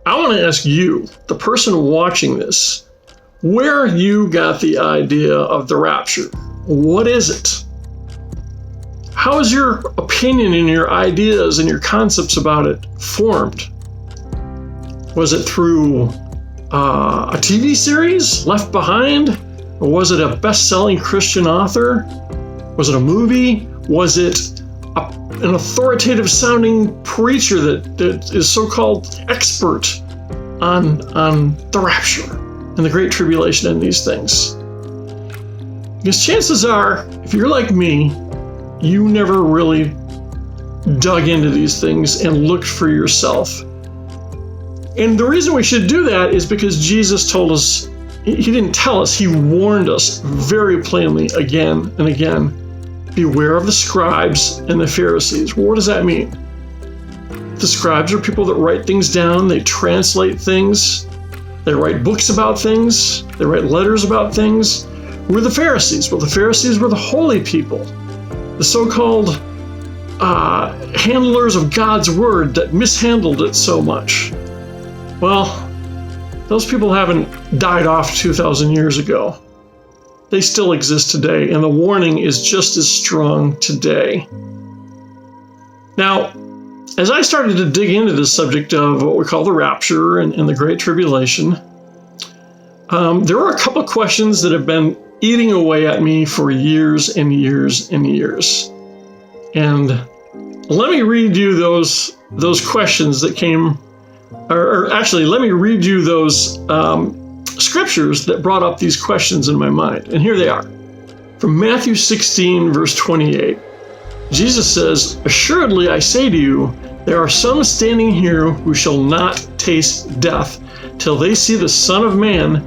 I want to ask you, the person watching this, where you got the idea of the rapture. What is it? How is your opinion and your ideas and your concepts about it formed? Was it through a TV series, Left Behind? Or was it a best-selling Christian author? Was it a movie? Was it an authoritative-sounding preacher that is so-called expert on the rapture and the Great Tribulation and these things? Because chances are, if you're like me, you never really dug into these things and looked for yourself. And the reason we should do that is because Jesus told us, he didn't tell us, he warned us very plainly again and again, beware of the scribes and the Pharisees. Well, what does that mean? The scribes are people that write things down, they translate things, they write books about things, they write letters about things. We're the Pharisees. Well, the Pharisees were the holy people, the so-called handlers of God's word that mishandled it so much. Well, those people haven't died off 2,000 years ago. They still exist today, and the warning is just as strong today. Now, as I started to dig into this subject of what we call the rapture and the Great Tribulation, there are a couple of questions that have been eating away at me for years and years and years. And let me read you those questions that came, or actually, let me read you those scriptures that brought up these questions in my mind. And here they are. From Matthew 16, verse 28, Jesus says, "Assuredly I say to you, there are some standing here who shall not taste death till they see the Son of Man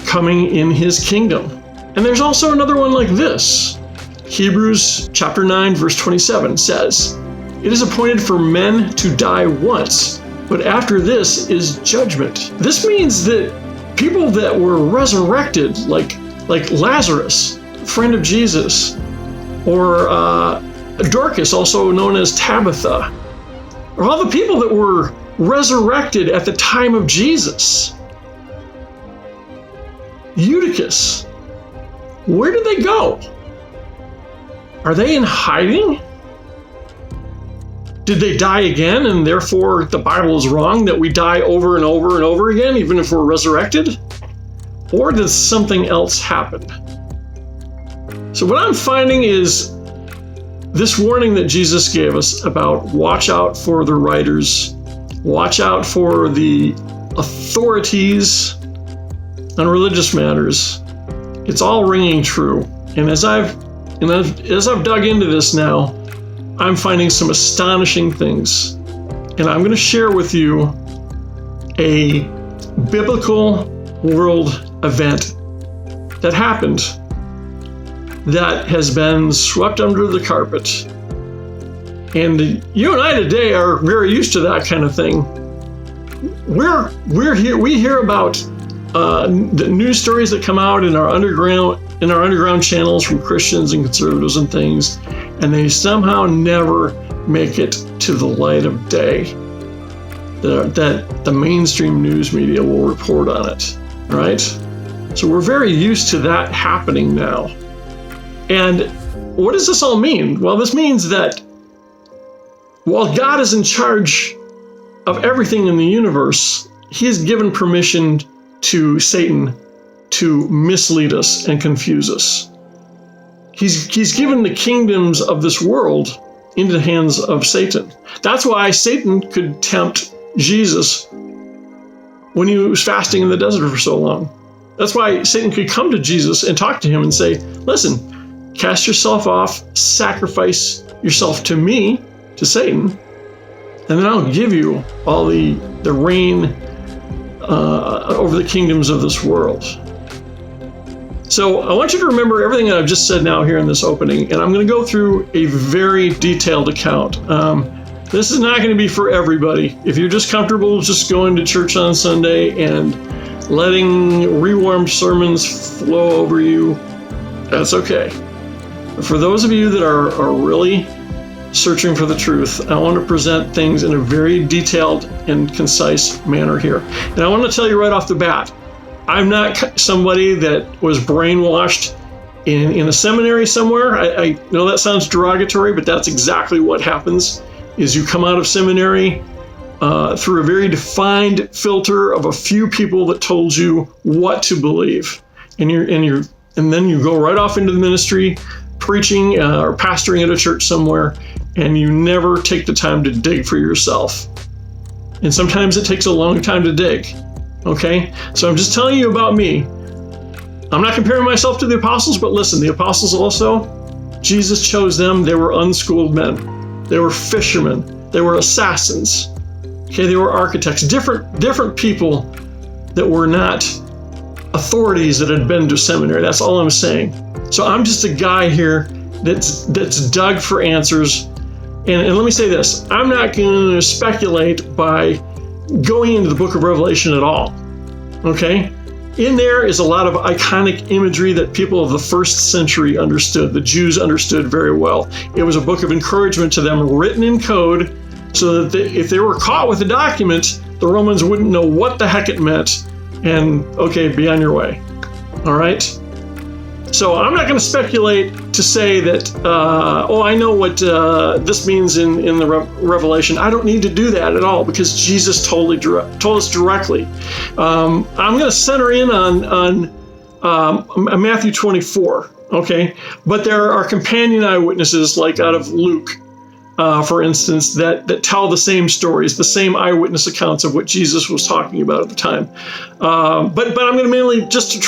coming in his kingdom." And there's also another one like this. Hebrews chapter 9, verse 27 says, "It is appointed for men to die once, but after this is judgment." This means that people that were resurrected, like Lazarus, friend of Jesus, or Dorcas, also known as Tabitha, or all the people that were resurrected at the time of Jesus. Eutychus, where did they go? Are they in hiding? Did they die again, and therefore the Bible is wrong that we die over and over and over again, even if we're resurrected? Or did something else happen? So what I'm finding is this warning that Jesus gave us about watch out for the writers, watch out for the authorities on religious matters. It's all ringing true. And as I've dug into this now, I'm finding some astonishing things. And I'm going to share with you a biblical world event that happened that has been swept under the carpet. And you and I today are very used to that kind of thing. We hear about the news stories that come out in our underground channels from Christians and conservatives and things, and they somehow never make it to the light of day that the mainstream news media will report on it, right? So we're very used to that happening now. And what does this all mean? Well, this means that while God is in charge of everything in the universe, he has given permission to Satan to mislead us and confuse us. He's given the kingdoms of this world into the hands of Satan. That's why Satan could tempt Jesus when he was fasting in the desert for so long. That's why Satan could come to Jesus and talk to him and say, listen, cast yourself off, sacrifice yourself to me, to Satan, and then I'll give you all the reign over the kingdoms of this world. So I want you to remember everything that I've just said now here in this opening, and I'm going to go through a very detailed account. This is not going to be for everybody. If you're just comfortable just going to church on Sunday and letting rewarmed sermons flow over you, that's okay. But for those of you that are really searching for the truth. I want to present things in a very detailed and concise manner here. And I want to tell you right off the bat, I'm not somebody that was brainwashed in a seminary somewhere. I know that sounds derogatory, but that's exactly what happens, is you come out of seminary through a very defined filter of a few people that told you what to believe. And then you go right off into the ministry, preaching or pastoring at a church somewhere, and you never take the time to dig for yourself. And sometimes it takes a long time to dig. Okay? So I'm just telling you about me. I'm not comparing myself to the apostles, but listen, the apostles also, Jesus chose them. They were unschooled men. They were fishermen. They were assassins. Okay, they were architects. Different people that were not authorities that had been to seminary. That's all I'm saying. So I'm just a guy here that's dug for answers. And let me say this, I'm not going to speculate by going into the book of Revelation at all, okay? In there is a lot of iconic imagery that people of the first century understood. The Jews understood very well. It was a book of encouragement to them, written in code, so that if they were caught with a document, the Romans wouldn't know what the heck it meant, and okay, be on your way, all right? So I'm not going to speculate to say that, I know what this means in the Revelation. I don't need to do that at all, because Jesus told us directly. I'm going to center in on Matthew 24, okay? But there are companion eyewitnesses, like out of Luke, for instance, that tell the same stories, the same eyewitness accounts of what Jesus was talking about at the time. But I'm going to mainly just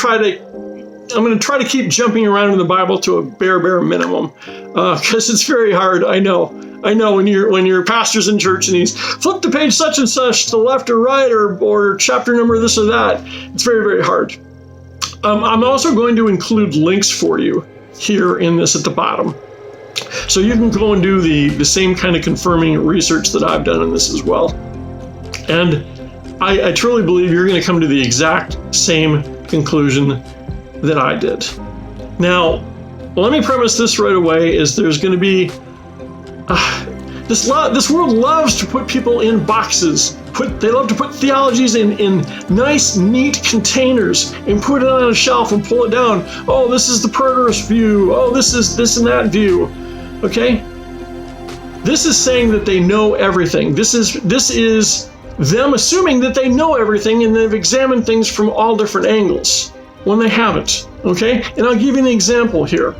I'm going to try to keep jumping around in the Bible to a bare minimum, because it's very hard. I know when your pastor's in church and he's flip to page such and such to the left or right or chapter number this or that. It's very hard. I'm also going to include links for you here in this at the bottom, so you can go and do the same kind of confirming research that I've done in this as well. And I truly believe you're going to come to the exact same conclusion that I did. Now, let me premise this right away, is there's going to be this world loves to put people in boxes. They love to put theologies in nice, neat containers and put it on a shelf and pull it down. Oh, this is the preterist view. Oh, this is this and that view. Okay? This is saying that they know everything. This is them assuming that they know everything and they've examined things from all different angles, when they haven't, okay? And I'll give you an example here.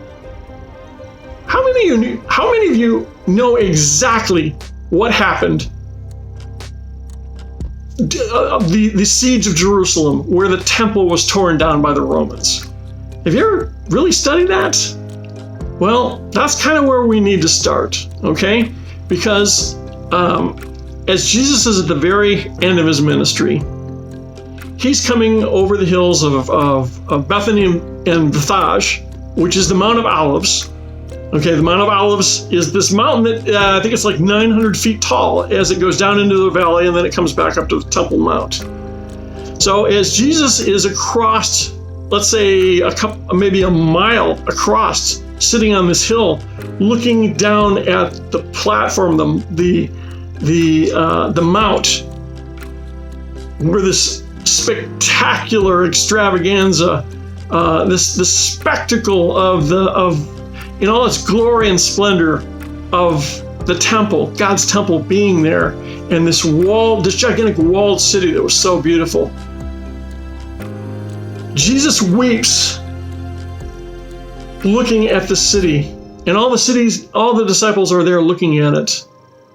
How many of you know exactly what happened? The siege of Jerusalem, where the temple was torn down by the Romans. Have you ever really studied that? Well, that's kind of where we need to start, okay? Because as Jesus is at the very end of his ministry, he's coming over the hills of Bethany and Bethphage, which is the Mount of Olives. Okay, the Mount of Olives is this mountain that I think it's like 900 feet tall as it goes down into the valley, and then it comes back up to the Temple Mount. So as Jesus is across, let's say maybe a mile across, sitting on this hill, looking down at the platform, the mount, where this spectacular extravaganza, this spectacle of in all its glory and splendor of the temple, God's temple being there, and this gigantic walled city that was so beautiful. Jesus weeps looking at the city, and all the disciples are there looking at it.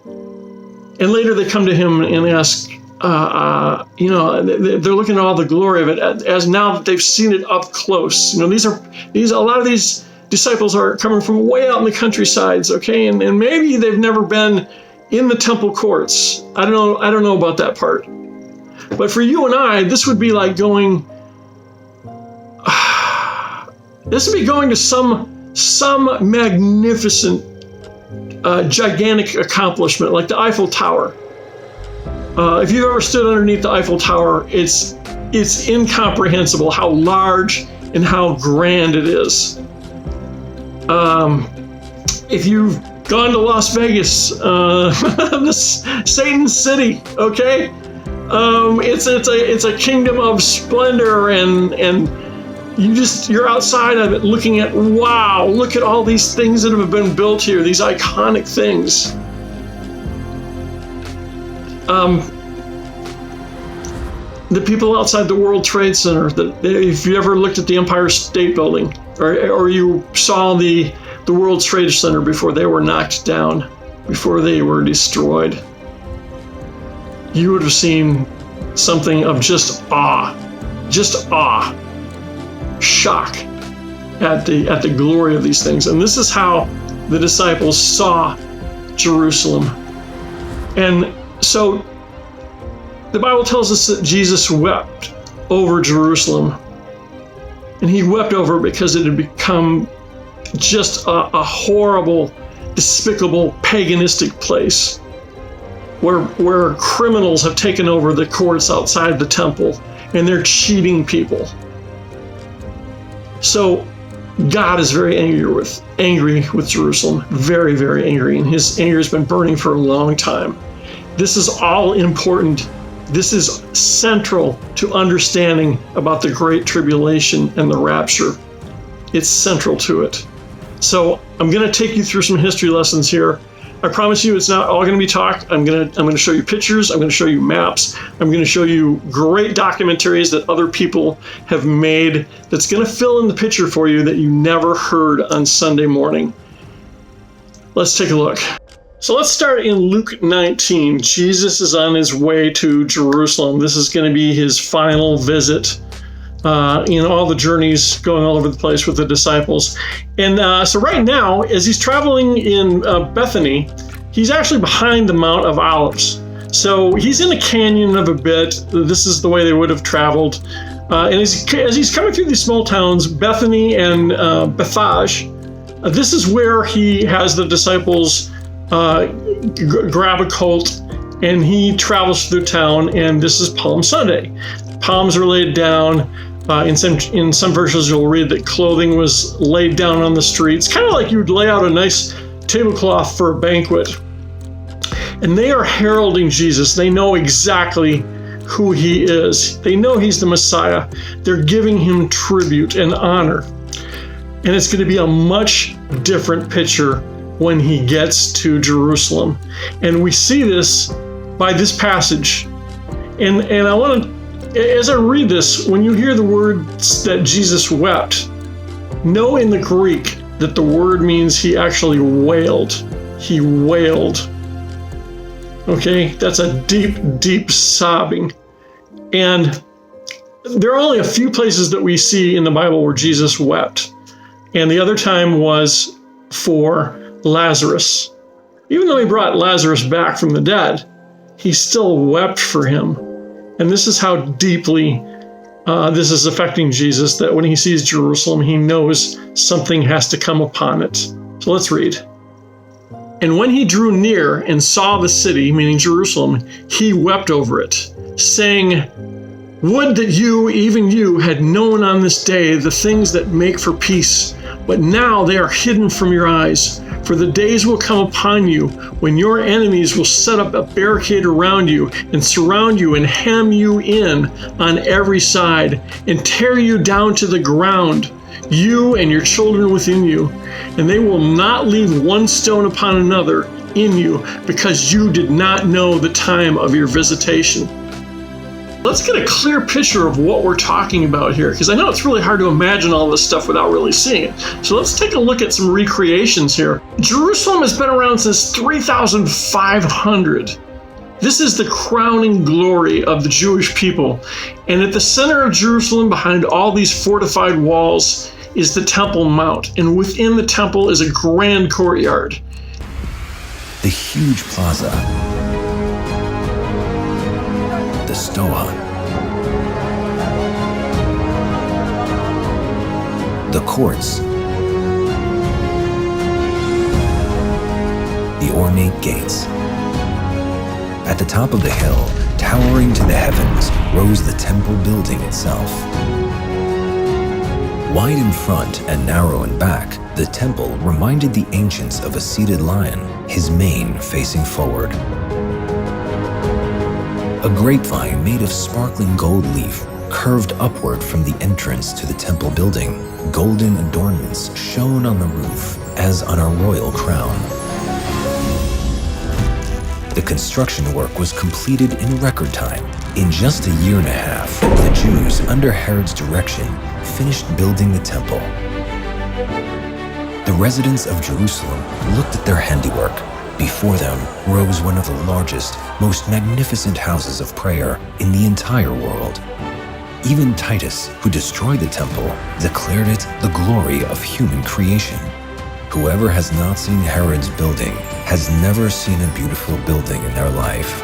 And later they come to him and ask, they're looking at all the glory of it as now that they've seen it up close. A lot of these disciples are coming from way out in the countrysides, okay, and maybe they've never been in the temple courts. I don't know about that part. But for you and I, this would be like going. This would be going to some magnificent, gigantic accomplishment, like the Eiffel Tower. If you've ever stood underneath the Eiffel Tower, it's incomprehensible how large and how grand it is. If you've gone to Las Vegas, this Satan's city, okay? It's a kingdom of splendor, and you're outside of it looking at, wow, look at all these things that have been built here, these iconic things. The people outside the World Trade Center, if you ever looked at the Empire State Building, or you saw the World Trade Center before they were knocked down, before they were destroyed, you would have seen something of just awe, shock at the glory of these things. And this is how the disciples saw Jerusalem. And so the Bible tells us that Jesus wept over Jerusalem. And he wept over it because it had become just a horrible, despicable, paganistic place where criminals have taken over the courts outside the temple, and they're cheating people. So God is very angry with Jerusalem, very, very angry, and his anger has been burning for a long time. This is all important. This is central to understanding about the Great Tribulation and the Rapture. It's central to it. So I'm going to take you through some history lessons here. I promise you it's not all going to be talk. I'm going to show you pictures. I'm going to show you maps. I'm going to show you great documentaries that other people have made that's going to fill in the picture for you that you never heard on Sunday morning. Let's take a look. So let's start in Luke 19. Jesus is on his way to Jerusalem. This is going to be his final visit in all the journeys going all over the place with the disciples. And so right now, as he's traveling in Bethany, he's actually behind the Mount of Olives. So he's in a canyon of a bit. This is the way they would have traveled. And as he's coming through these small towns, Bethany and Bethphage, this is where he has the disciples grab a colt, and he travels through town, and this is Palm Sunday. Palms are laid down. In some verses, you'll read that clothing was laid down on the streets, kind of like you would lay out a nice tablecloth for a banquet. And they are heralding Jesus. They know exactly who he is. They know he's the Messiah. They're giving him tribute and honor. And it's going to be a much different picture when he gets to Jerusalem. And we see this by this passage. And I want to, as I read this, when you hear the words that Jesus wept, know in the Greek that the word means he actually wailed. He wailed. Okay, that's a deep, deep sobbing. And there are only a few places that we see in the Bible where Jesus wept. And the other time was for Lazarus. Even though he brought Lazarus back from the dead, he still wept for him. And this is how deeply this is affecting Jesus, that when he sees Jerusalem, he knows something has to come upon it. So let's read. And when he drew near and saw the city, meaning Jerusalem, he wept over it, saying, "Would that you, even you, had known on this day the things that make for peace, but now they are hidden from your eyes. For the days will come upon you when your enemies will set up a barricade around you and surround you and hem you in on every side and tear you down to the ground, you and your children within you. And they will not leave one stone upon another in you, because you did not know the time of your visitation." Let's get a clear picture of what we're talking about here, because I know it's really hard to imagine all this stuff without really seeing it. So let's take a look at some recreations here. Jerusalem has been around since 3,500. This is the crowning glory of the Jewish people. And at the center of Jerusalem, behind all these fortified walls, is the Temple Mount. And within the temple is a grand courtyard. The huge plaza. The Stoa, the courts, the ornate gates. At the top of the hill, towering to the heavens, rose the temple building itself. Wide in front and narrow in back, the temple reminded the ancients of a seated lion, his mane facing forward. A grapevine made of sparkling gold leaf curved upward from the entrance to the temple building. Golden adornments shone on the roof as on a royal crown. The construction work was completed in record time. In just a year and a half, the Jews, under Herod's direction, finished building the temple. The residents of Jerusalem looked at their handiwork. Before them rose one of the largest, most magnificent houses of prayer in the entire world. Even Titus, who destroyed the temple, declared it the glory of human creation. Whoever has not seen Herod's building has never seen a beautiful building in their life.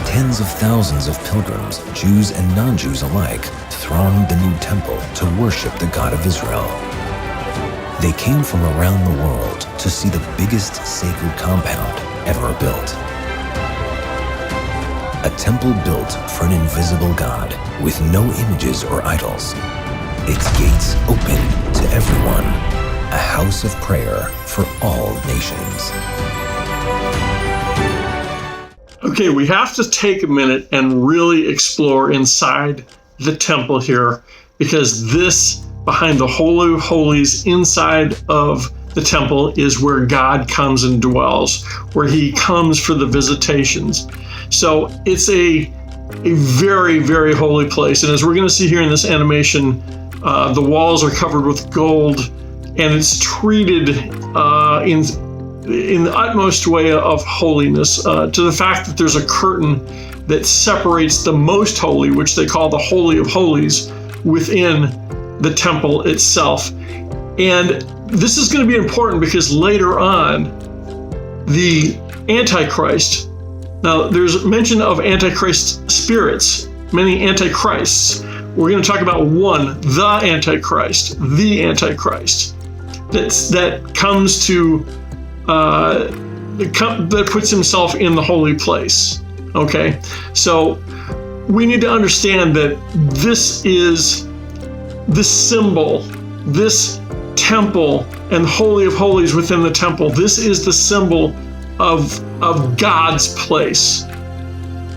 Tens of thousands of pilgrims, Jews and non-Jews alike, thronged the new temple to worship the God of Israel. They came from around the world to see the biggest sacred compound ever built. A temple built for an invisible God with no images or idols. Its gates open to everyone. A house of prayer for all nations. Okay, we have to take a minute and really explore inside the temple here, because this, behind the Holy of Holies inside of the temple, is where God comes and dwells, where he comes for the visitations. So it's a very, very holy place. And as we're going to see here in this animation, the walls are covered with gold, and it's treated in the utmost way of holiness, to the fact that there's a curtain that separates the most holy, which they call the Holy of Holies, within the temple itself. And this is going to be important because later on, the Antichrist, now there's mention of Antichrist spirits, many Antichrists. We're going to talk about one, the Antichrist, that comes to, that puts himself in the holy place. Okay, so we need to understand that this is this symbol, this temple and Holy of Holies within the temple. This is the symbol of God's place.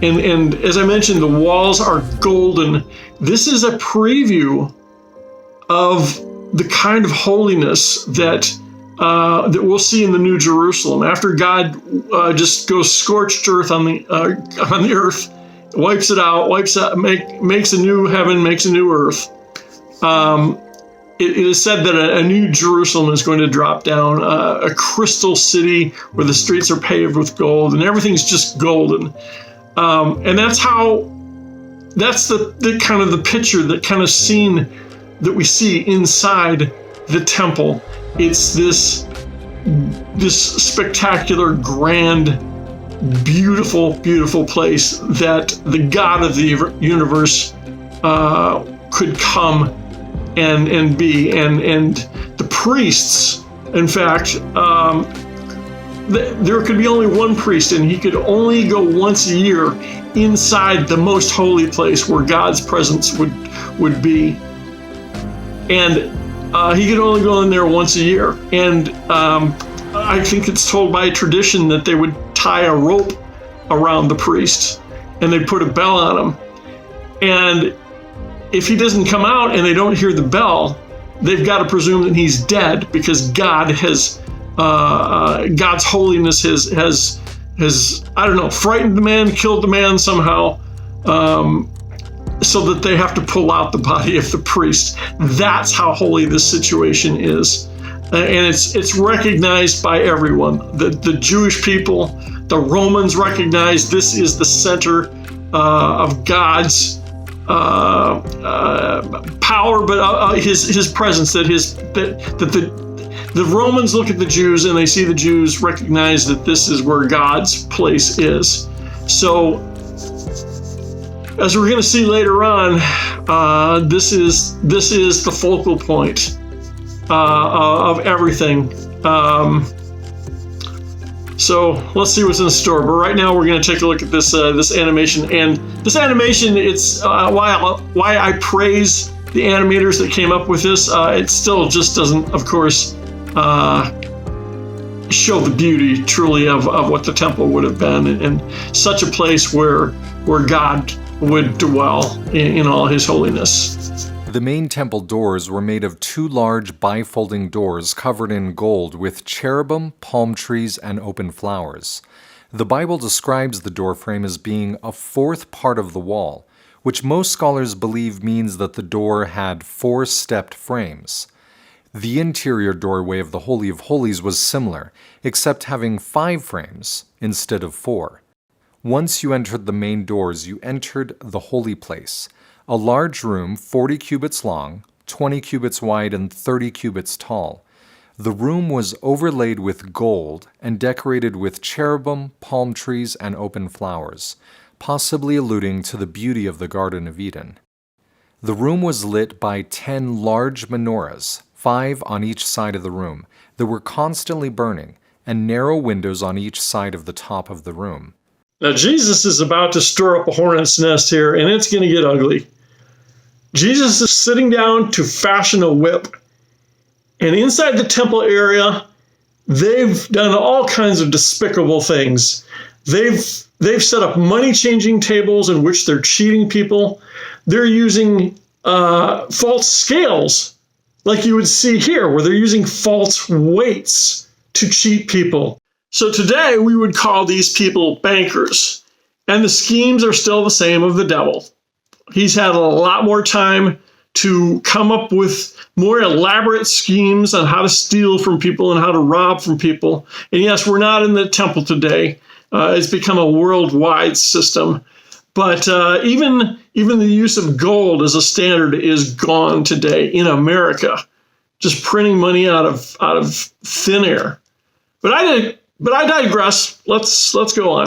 And as I mentioned, the walls are golden. This is a preview of the kind of holiness that we'll see in the New Jerusalem. After God just goes scorched earth on the earth, wipes it out, makes a new heaven, makes a new earth. It is said that a new Jerusalem is going to drop down, a crystal city where the streets are paved with gold and everything's just golden. And that's the kind of the picture, that kind of scene that we see inside the temple. It's this spectacular, grand, beautiful, beautiful place that the God of the universe could come and be. And the priests, in fact, there could be only one priest, and he could only go once a year inside the most holy place where God's presence would be. And he could only go in there once a year. And I think it's told by tradition that they would tie a rope around the priest and they'd put a bell on him. And if he doesn't come out and they don't hear the bell, they've got to presume that he's dead, because God has God's holiness has I don't know, frightened the man, killed the man somehow, so that they have to pull out the body of the priest. That's how holy this situation is, and it's recognized by everyone. The Jewish people, the Romans recognize this is the center of God's power, but his presence. The Romans look at the Jews and they see the Jews recognize that this is where God's place is. So, as we're going to see later on, this is the focal point of everything. So let's see what's in store. But right now we're going to take a look at this animation. And this animation, it's why I praise the animators that came up with this, it still just doesn't, of course, show the beauty truly of what the temple would have been, and such a place where God would dwell in all his holiness. The main temple doors were made of 2 large bifolding doors covered in gold with cherubim, palm trees, and open flowers. The Bible describes the doorframe as being a 4th part of the wall, which most scholars believe means that the door had 4 stepped frames. The interior doorway of the Holy of Holies was similar, except having 5 frames instead of 4. Once you entered the main doors, you entered the holy place, a large room 40 cubits long, 20 cubits wide, and 30 cubits tall. The room was overlaid with gold and decorated with cherubim, palm trees, and open flowers, possibly alluding to the beauty of the Garden of Eden. The room was lit by 10 large menorahs, 5 on each side of the room, that were constantly burning, and narrow windows on each side of the top of the room. Now, Jesus is about to stir up a hornet's nest here, and it's going to get ugly. Jesus is sitting down to fashion a whip, and inside the temple area, they've done all kinds of despicable things. They've set up money-changing tables in which they're cheating people. They're using false scales, like you would see here, where they're using false weights to cheat people. So today we would call these people bankers, and the schemes are still the same of the devil. He's had a lot more time to come up with more elaborate schemes on how to steal from people and how to rob from people. And yes, we're not in the temple today. It's become a worldwide system. But even the use of gold as a standard is gone today in America. Just printing money out of thin air. But I digress. Let's go on.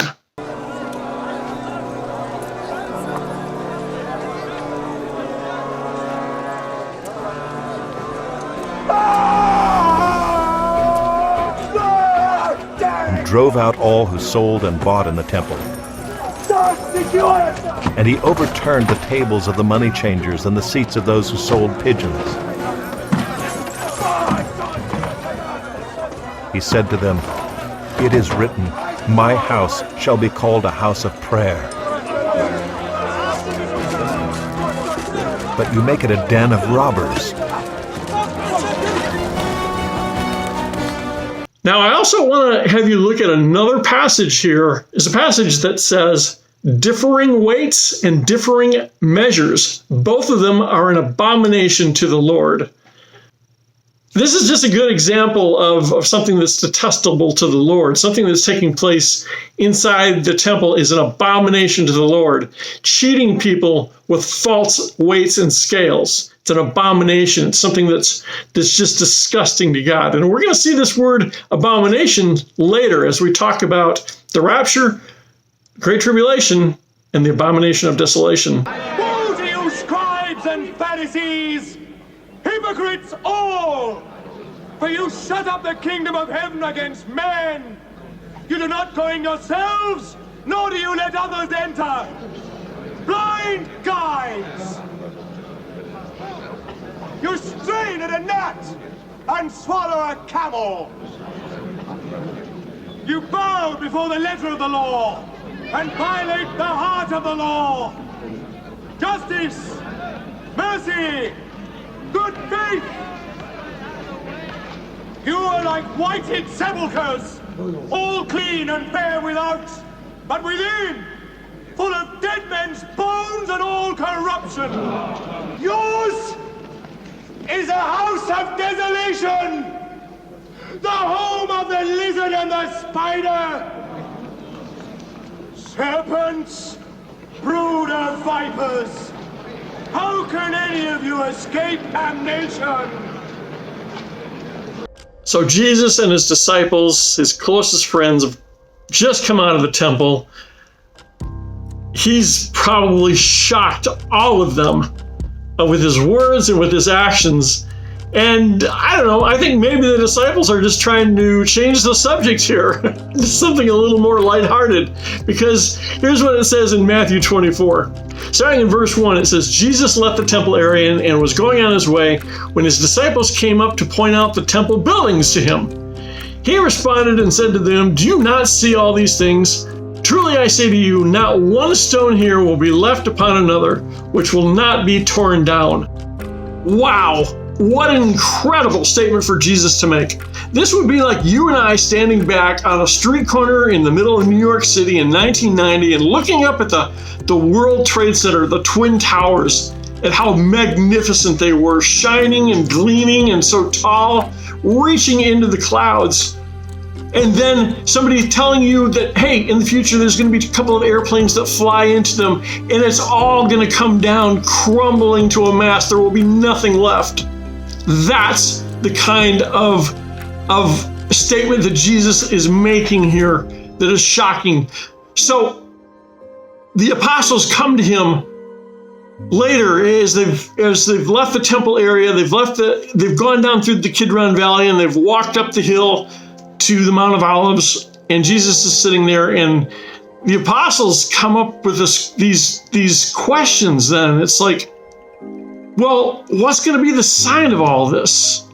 Drove out all who sold and bought in the temple. And he overturned the tables of the money changers and the seats of those who sold pigeons. He said to them, "It is written, my house shall be called a house of prayer. But you make it a den of robbers." Now, I also want to have you look at another passage here. It's a passage that says, differing weights and differing measures, both of them are an abomination to the Lord. This is just a good example of something that's detestable to the Lord. Something that's taking place inside the temple is an abomination to the Lord. Cheating people with false weights and scales. It's an abomination. It's something that's just disgusting to God. And we're going to see this word abomination later as we talk about the rapture, Great Tribulation, and the abomination of desolation. Woe to you, scribes and Pharisees, hypocrites all! For you shut up the kingdom of heaven against men. You do not go in yourselves, nor do you let others enter. Blind guides! You strain at a gnat and swallow a camel. You bow before the letter of the law and violate the heart of the law. Justice, mercy, good faith. You are like whited sepulchres, all clean and fair without, but within, full of dead men's bones and all corruption. Yours is a house of desolation, the home of the lizard and the spider. Serpents, brood of vipers, how can any of you escape damnation? So Jesus and his disciples, his closest friends, have just come out of the temple. He's probably shocked all of them with his words and with his actions. And I don't know, I think maybe the disciples are just trying to change the subject here to something a little more lighthearted. Because here's what it says in Matthew 24. Starting in verse 1, it says, Jesus left the temple area and was going on his way when his disciples came up to point out the temple buildings to him. He responded and said to them, "Do you not see all these things? Truly I say to you, not one stone here will be left upon another, which will not be torn down." Wow, what an incredible statement for Jesus to make. This would be like you and I standing back on a street corner in the middle of New York City in 1990 and looking up at the World Trade Center, the Twin Towers, at how magnificent they were, shining and gleaming and so tall, reaching into the clouds. And then somebody telling you that, hey, in the future there's going to be a couple of airplanes that fly into them and it's all going to come down crumbling to a mass. There will be nothing left. That's the kind of statement that Jesus is making here that is shocking. So the apostles come to him later as they've left the temple area, they've gone down through the Kidron Valley and they've walked up the hill to the Mount of Olives, and Jesus is sitting there, and the apostles come up with these questions. Then it's like, well, what's going to be the sign of all this?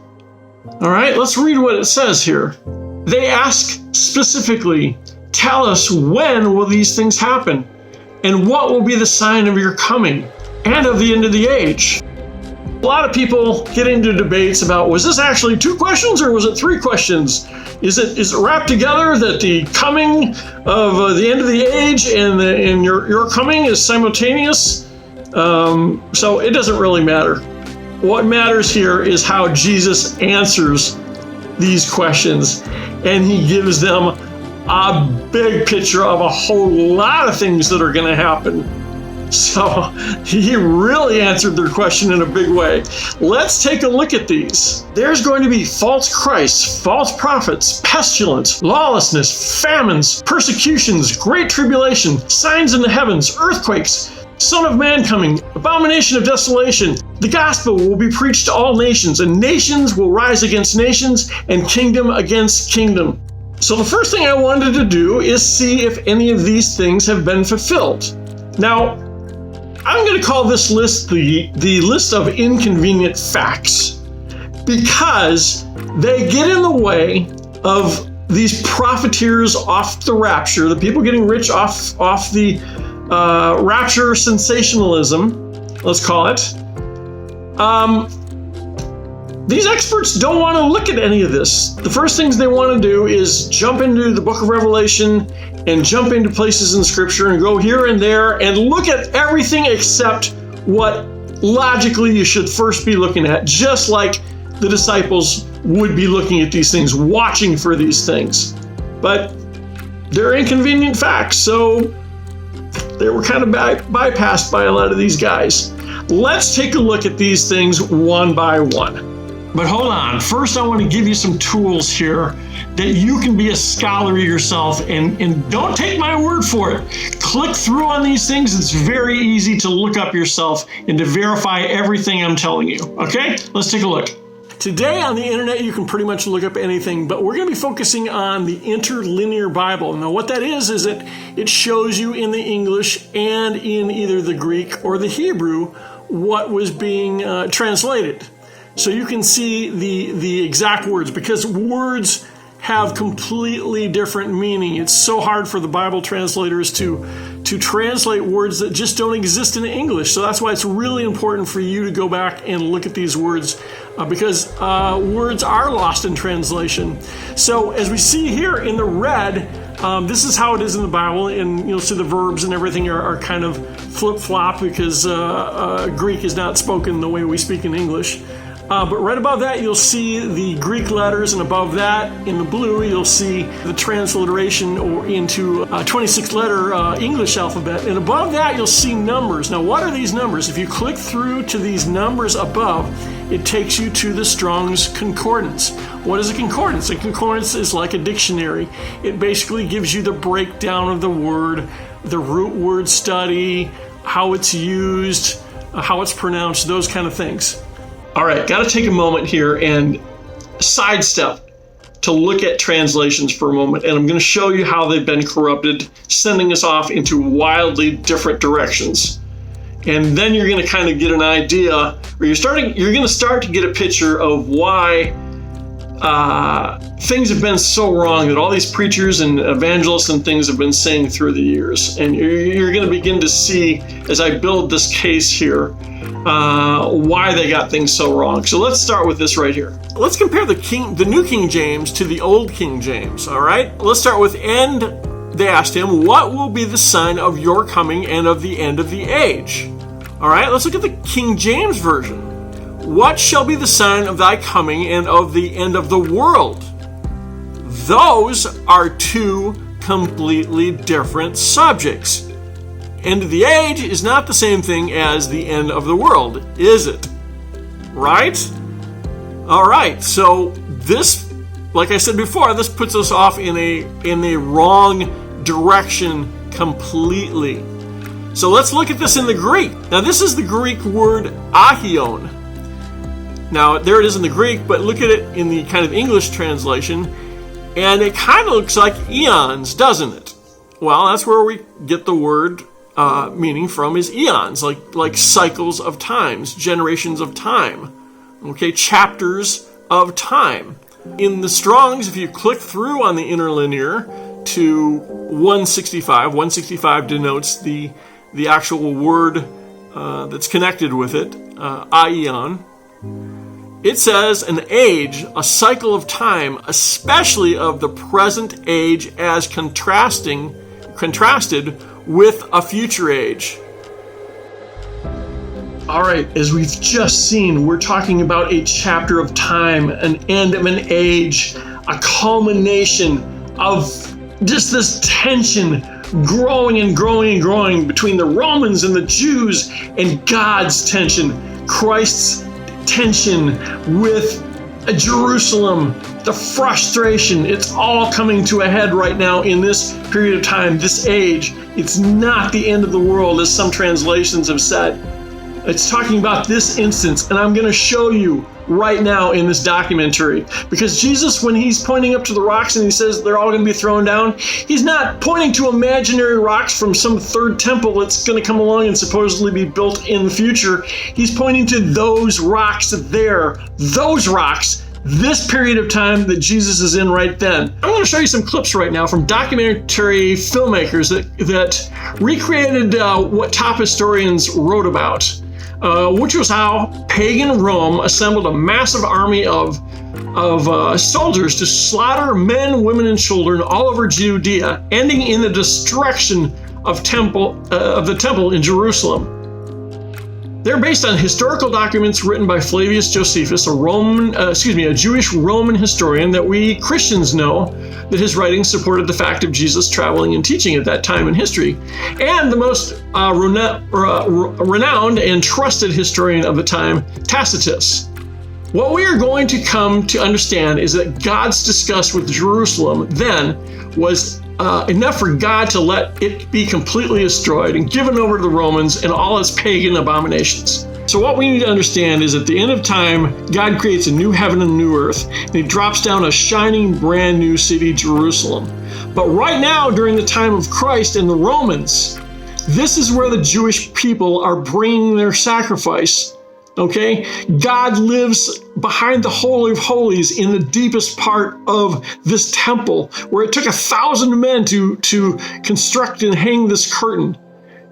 All right, let's read what it says here. They ask specifically, "Tell us, when will these things happen? And what will be the sign of your coming and of the end of the age?" A lot of people get into debates about, was this actually 2 questions or was it 3 questions? Is it wrapped together that the coming of the end of the age and your coming is simultaneous? So it doesn't really matter. What matters here is how Jesus answers these questions, and he gives them a big picture of a whole lot of things that are going to happen. So he really answered their question in a big way. Let's take a look at these. There's going to be false Christs, false prophets, pestilence, lawlessness, famines, persecutions, great tribulation, signs in the heavens, earthquakes, Son of Man coming, abomination of desolation. The gospel will be preached to all nations, and nations will rise against nations, and kingdom against kingdom. So the first thing I wanted to do is see if any of these things have been fulfilled. Now, I'm going to call this list the list of inconvenient facts, because they get in the way of these profiteers off the rapture, the people getting rich off the rapture sensationalism, let's call it. These experts don't want to look at any of this. The first things they want to do is jump into the book of Revelation and jump into places in Scripture and go here and there and look at everything except what logically you should first be looking at, just like the disciples would be looking at these things, watching for these things. But they're inconvenient facts, so they were kind of bypassed by a lot of these guys. Let's take a look at these things one by one. But hold on, first I want to give you some tools here that you can be a scholar yourself, and don't take my word for it. Click through on these things. It's very easy to look up yourself and to verify everything I'm telling you. Okay, let's take a look. Today on the internet, you can pretty much look up anything, but we're going to be focusing on the interlinear Bible. Now, what that is it shows you in the English and in either the Greek or the Hebrew what was being translated. So you can see the exact words, because words have completely different meaning. It's so hard for the Bible translators to translate words that just don't exist in English. So that's why it's really important for you to go back and look at these words, because words are lost in translation. So as we see here in the red, this is how it is in the Bible, and you'll see the verbs and everything are kind of flip-flop, because Greek is not spoken the way we speak in English. But right above that, you'll see the Greek letters, and above that, in the blue, you'll see the transliteration or into a 26-letter English alphabet. And above that, you'll see numbers. Now, what are these numbers? If you click through to these numbers above, it takes you to the Strong's Concordance. What is a concordance? A concordance is like a dictionary. It basically gives you the breakdown of the word, the root word study, how it's used, how it's pronounced, those kind of things. All right, got to take a moment here and sidestep to look at translations for a moment, and I'm going to show you how they've been corrupted, sending us off into wildly different directions. And then you're going to kind of get an idea, or you're going to start to get a picture of why things have been so wrong that all these preachers and evangelists and things have been saying through the years. And you're going to begin to see, as I build this case here, why they got things so wrong. So let's start with this right here. Let's compare the New King James to the Old King James, all right? Let's start with, and they asked him, what will be the sign of your coming and of the end of the age? All right, let's look at the King James Version. What shall be the sign of thy coming and of the end of the world? Those are two completely different subjects. End of the age is not the same thing as the end of the world, is it? Right? All right, so this, like I said before, this puts us off in a wrong direction completely. So let's look at this in the Greek. Now this is the Greek word ahion. Now there it is in the Greek, but look at it in the kind of English translation, and it kind of looks like eons, doesn't it? Well, that's where we get the word meaning from, is eons, like cycles of times, generations of time, okay, chapters of time. In the Strong's, if you click through on the interlinear to 165 denotes the actual word that's connected with it, aion. It says an age, a cycle of time, especially of the present age as contrasted with a future age. All right, as we've just seen, we're talking about a chapter of time, an end of an age, a culmination of just this tension growing and growing and growing between the Romans and the Jews, and God's tension, Christ's tension with Jerusalem, the frustration. It's all coming to a head right now in this period of time, this age. It's not the end of the world, as some translations have said. It's talking about this instance, and I'm going to show you right now in this documentary, because Jesus, when he's pointing up to the rocks and he says they're all going to be thrown down, he's not pointing to imaginary rocks from some third temple that's going to come along and supposedly be built in the future. He's pointing to those rocks there, those rocks, this period of time that Jesus is in right then. I'm going to show you some clips right now from documentary filmmakers that recreated what top historians wrote about. Which was how pagan Rome assembled a massive army of soldiers to slaughter men, women, and children all over Judea, ending in the destruction of the temple in Jerusalem. They're based on historical documents written by Flavius Josephus, a Jewish Roman historian that we Christians know that his writings supported the fact of Jesus traveling and teaching at that time in history, and the most renowned and trusted historian of the time, Tacitus. What we are going to come to understand is that God's disgust with Jerusalem then was enough for God to let it be completely destroyed and given over to the Romans and all its pagan abominations. So what we need to understand is at the end of time, God creates a new heaven and a new earth, and he drops down a shining brand new city, Jerusalem. But right now, during the time of Christ and the Romans, this is where the Jewish people are bringing their sacrifice. Okay, God lives behind the Holy of Holies in the deepest part of this temple, where it took 1,000 men to construct and hang this curtain,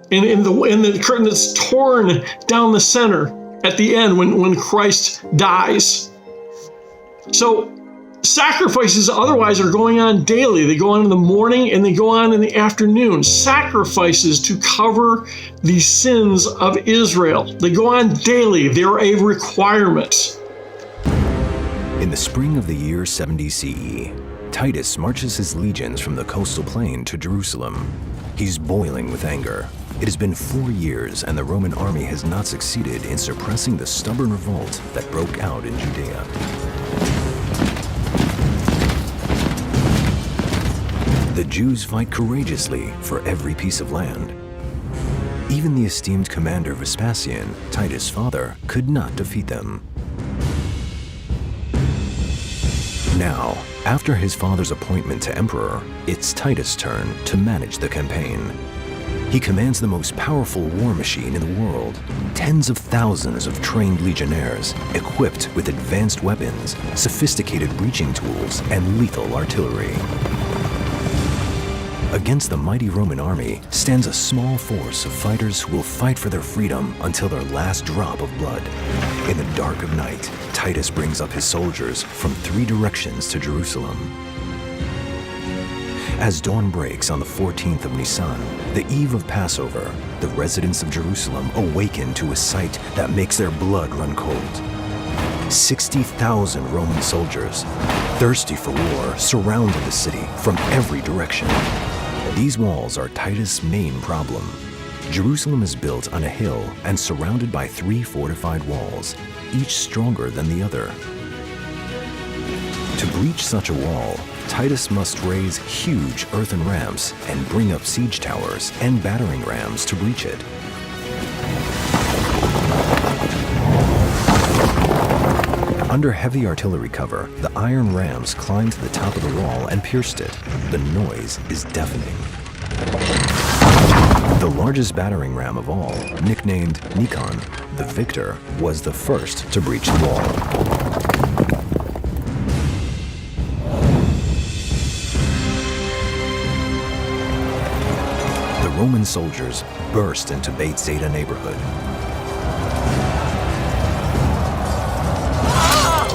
and the curtain that's torn down the center at the end when Christ dies. So sacrifices otherwise are going on daily. They go on in the morning and they go on in the afternoon. Sacrifices to cover the sins of Israel. They go on daily. They're a requirement. In the spring of the year 70 CE, Titus marches his legions from the coastal plain to Jerusalem. He's boiling with anger. It has been 4 years and the Roman army has not succeeded in suppressing the stubborn revolt that broke out in Judea. The Jews fight courageously for every piece of land. Even the esteemed commander Vespasian, Titus' father, could not defeat them. Now, after his father's appointment to emperor, it's Titus' turn to manage the campaign. He commands the most powerful war machine in the world, tens of thousands of trained legionnaires equipped with advanced weapons, sophisticated breaching tools, and lethal artillery. Against the mighty Roman army stands a small force of fighters who will fight for their freedom until their last drop of blood. In the dark of night, Titus brings up his soldiers from 3 directions to Jerusalem. As dawn breaks on the 14th of Nisan, the eve of Passover, the residents of Jerusalem awaken to a sight that makes their blood run cold. 60,000 Roman soldiers, thirsty for war, surrounded the city from every direction. These walls are Titus' main problem. Jerusalem is built on a hill and surrounded by 3 fortified walls, each stronger than the other. To breach such a wall, Titus must raise huge earthen ramps and bring up siege towers and battering rams to breach it. Under heavy artillery cover, the iron rams climbed to the top of the wall and pierced it. The noise is deafening. The largest battering ram of all, nicknamed Nikon, the victor, was the first to breach the wall. The Roman soldiers burst into Beit Zeta neighborhood.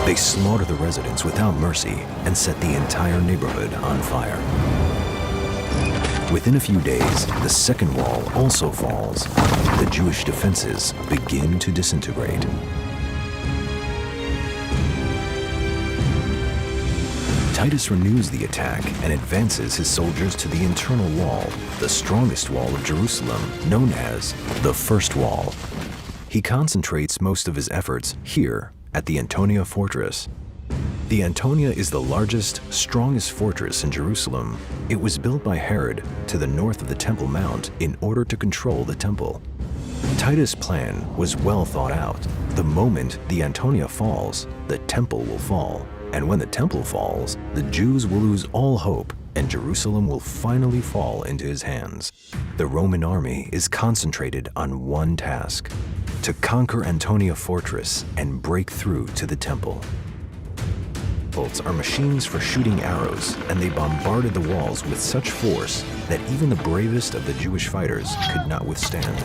They slaughter the residents without mercy and set the entire neighborhood on fire. Within a few days, the second wall also falls. The Jewish defenses begin to disintegrate. Titus renews the attack and advances his soldiers to the internal wall, the strongest wall of Jerusalem, known as the First Wall. He concentrates most of his efforts here at the Antonia Fortress. The Antonia is the largest, strongest fortress in Jerusalem. It was built by Herod to the north of the Temple Mount in order to control the temple. Titus' plan was well thought out. The moment the Antonia falls, the temple will fall. And when the temple falls, the Jews will lose all hope and Jerusalem will finally fall into his hands. The Roman army is concentrated on one task: to conquer Antonia Fortress and break through to the temple. Bolts are machines for shooting arrows, and they bombarded the walls with such force that even the bravest of the Jewish fighters could not withstand.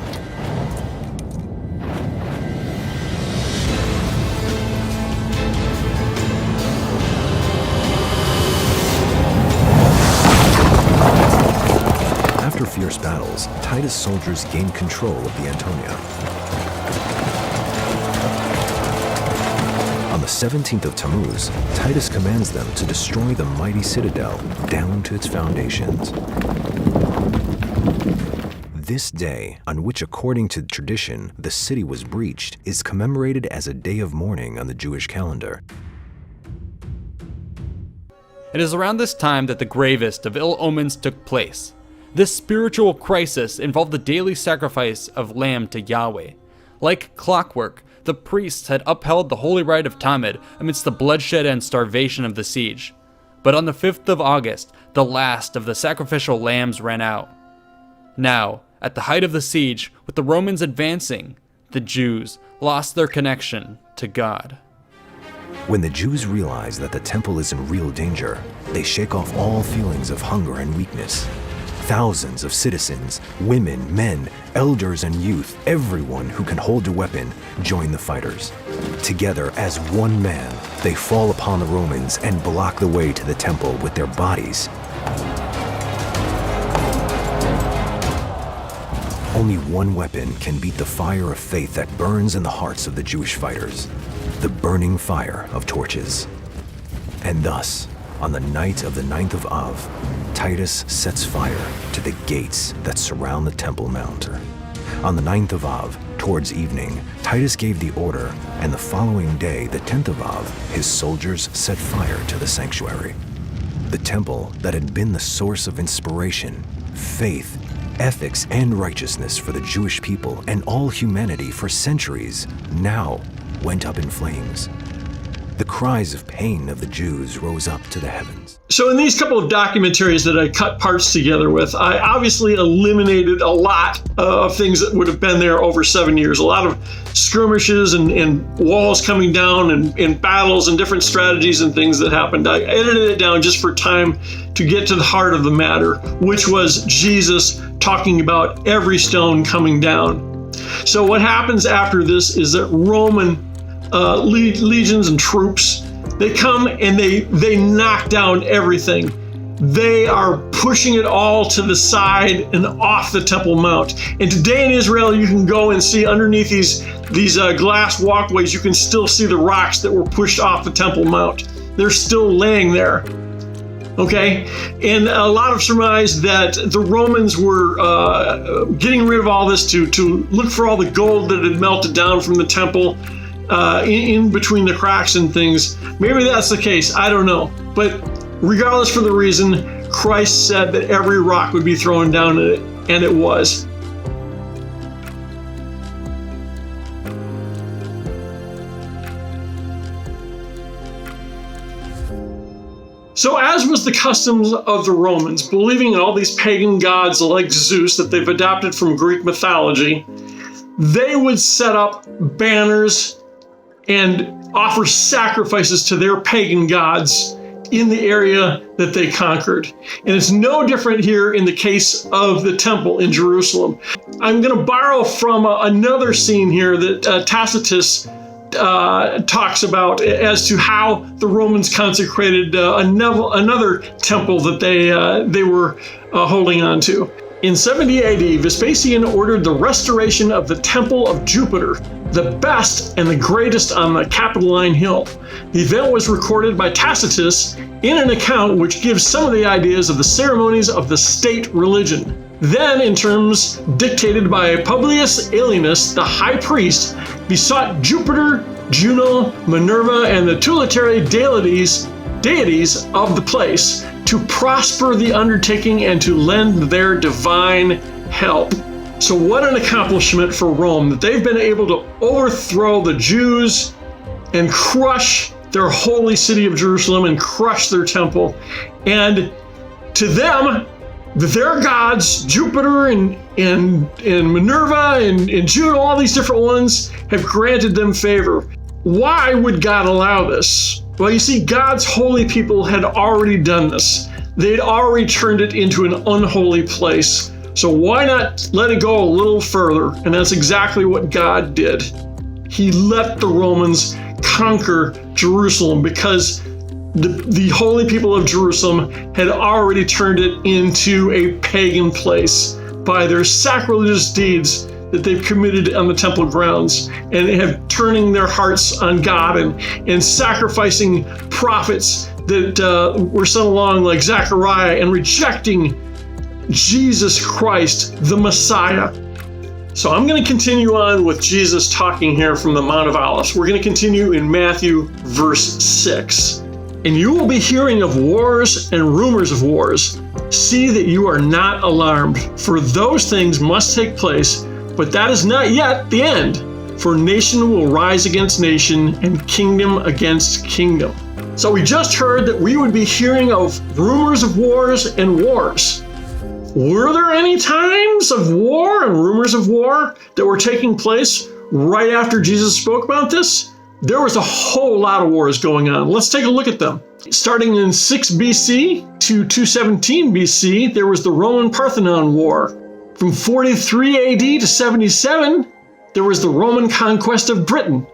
After fierce battles, Titus' soldiers gained control of the Antonia. On the 17th of Tammuz, Titus commands them to destroy the mighty citadel down to its foundations. This day, on which according to tradition the city was breached, is commemorated as a day of mourning on the Jewish calendar. It is around this time that the gravest of ill omens took place. This spiritual crisis involved the daily sacrifice of lamb to Yahweh. Like clockwork, the priests had upheld the holy rite of Tamid amidst the bloodshed and starvation of the siege. But on the 5th of August, the last of the sacrificial lambs ran out. Now, at the height of the siege, with the Romans advancing, the Jews lost their connection to God. When the Jews realize that the temple is in real danger, they shake off all feelings of hunger and weakness. Thousands of citizens, women, men, elders, and youth, everyone who can hold a weapon, join the fighters. Together as one man, they fall upon the Romans and block the way to the temple with their bodies. Only one weapon can beat the fire of faith that burns in the hearts of the Jewish fighters: the burning fire of torches. And thus, on the night of the 9th of Av, Titus sets fire to the gates that surround the Temple Mount. On the 9th of Av, towards evening, Titus gave the order, and the following day, the 10th of Av, his soldiers set fire to the sanctuary. The temple that had been the source of inspiration, faith, ethics, and righteousness for the Jewish people and all humanity for centuries, now went up in flames. The cries of pain of the Jews rose up to the heavens. So in these couple of documentaries that I cut parts together with, I obviously eliminated a lot of things that would have been there over 7 years. A lot of skirmishes and walls coming down and battles and different strategies and things that happened. I edited it down just for time to get to the heart of the matter, which was Jesus talking about every stone coming down. So what happens after this is that Roman legions and troops, they come and they knock down everything. They are pushing it all to the side and off the Temple Mount. And today in Israel, you can go and see underneath these glass walkways, you can still see the rocks that were pushed off the Temple Mount. They're still laying there. Okay, and a lot of surmise that the Romans were getting rid of all this to look for all the gold that had melted down from the temple in between the cracks and things. Maybe that's the case, I don't know. But regardless for the reason, Christ said that every rock would be thrown down in it, and it was. So as was the customs of the Romans, believing in all these pagan gods like Zeus that they've adopted from Greek mythology, they would set up banners and offer sacrifices to their pagan gods in the area that they conquered. And it's no different here in the case of the temple in Jerusalem. I'm going to borrow from another scene here that Tacitus talks about as to how the Romans consecrated another temple that they were holding on to. In 70 AD, Vespasian ordered the restoration of the Temple of Jupiter, the best and the greatest on the Capitoline Hill. The event was recorded by Tacitus in an account which gives some of the ideas of the ceremonies of the state religion. Then, in terms dictated by Publius Alienus, the high priest besought Jupiter, Juno, Minerva, and the tutelary deities of the place to prosper the undertaking and to lend their divine help. So what an accomplishment for Rome, that they've been able to overthrow the Jews and crush their holy city of Jerusalem and crush their temple. And to them, their gods, Jupiter and Minerva and Juno, all these different ones, have granted them favor. Why would God allow this? Well, you see, God's holy people had already done this. They'd already turned it into an unholy place. So why not let it go a little further? And that's exactly what God did. He let the Romans conquer Jerusalem because the holy people of Jerusalem had already turned it into a pagan place by their sacrilegious deeds that they've committed on the temple grounds, and have turning their hearts on God and sacrificing prophets that were sent along like Zechariah and rejecting Jesus Christ, the Messiah. So I'm going to continue on with Jesus talking here from the Mount of Olives. We're going to continue in Matthew verse 6. And you will be hearing of wars and rumors of wars. See that you are not alarmed, for those things must take place, but that is not yet the end. For nation will rise against nation and kingdom against kingdom. So we just heard that we would be hearing of rumors of wars and wars. Were there any times of war and rumors of war that were taking place right after Jesus spoke about this? There was a whole lot of wars going on. Let's take a look at them. Starting in 6 BC to 217 BC, there was the Roman Parthenon War. From 43 AD to 77, there was the Roman conquest of Britain.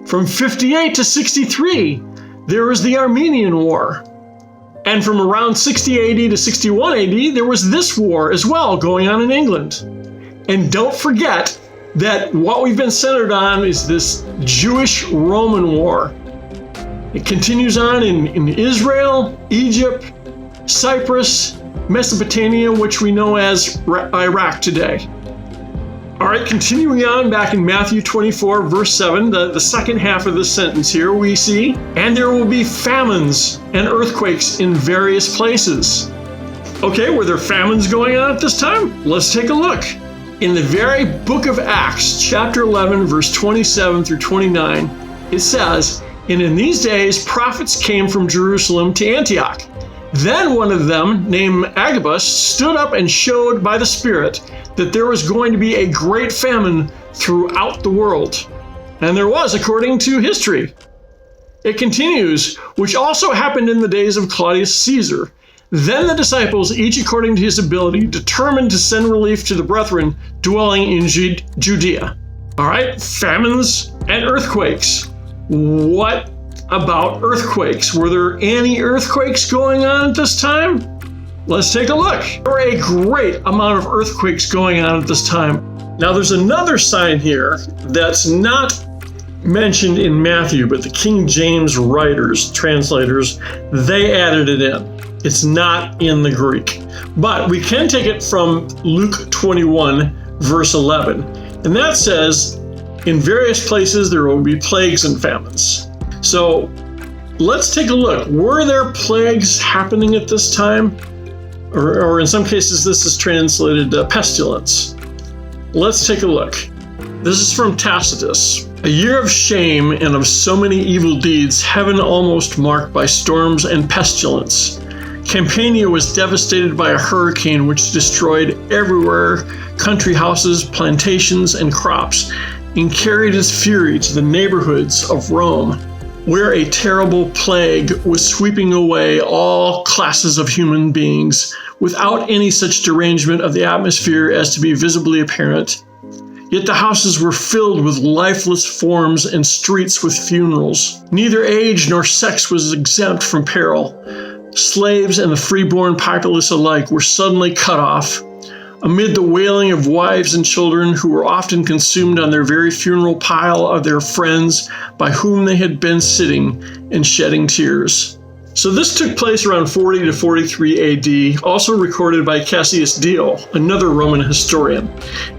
From 58 to 63, there was the Armenian War. And from around 60 AD to 61 AD, there was this war as well going on in England. And don't forget that what we've been centered on is this Jewish-Roman war. It continues on in Israel, Egypt, Cyprus, Mesopotamia, which we know as Iraq today. All right, continuing on back in Matthew 24, verse 7, the second half of the sentence here, we see, and there will be famines and earthquakes in various places. Okay, were there famines going on at this time? Let's take a look. In the very book of Acts, chapter 11, verse 27 through 29, it says, And in these days, prophets came from Jerusalem to Antioch. Then one of them, named Agabus, stood up and showed by the Spirit that there was going to be a great famine throughout the world. And there was, according to history. It continues, which also happened in the days of Claudius Caesar. Then the disciples, each according to his ability, determined to send relief to the brethren dwelling in Judea. All right, famines and earthquakes. What about earthquakes? Were there any earthquakes going on at this time? Let's take a look. There were a great amount of earthquakes going on at this time. Now there's another sign here that's not mentioned in Matthew, but the King James writers, translators, they added it in. It's not in the Greek. But we can take it from Luke 21, verse 11. And that says, in various places there will be plagues and famines. So let's take a look. Were there plagues happening at this time? Or in some cases, this is translated pestilence. Let's take a look. This is from Tacitus. A year of shame and of so many evil deeds, heaven almost marked by storms and pestilence. Campania was devastated by a hurricane which destroyed everywhere country houses, plantations, and crops, and carried its fury to the neighborhoods of Rome, where a terrible plague was sweeping away all classes of human beings without any such derangement of the atmosphere as to be visibly apparent. Yet the houses were filled with lifeless forms and streets with funerals. Neither age nor sex was exempt from peril. Slaves and the freeborn populace alike were suddenly cut off. Amid the wailing of wives and children who were often consumed on their very funeral pile of their friends by whom they had been sitting and shedding tears. So this took place around 40 to 43 AD, also recorded by Cassius Dio, another Roman historian.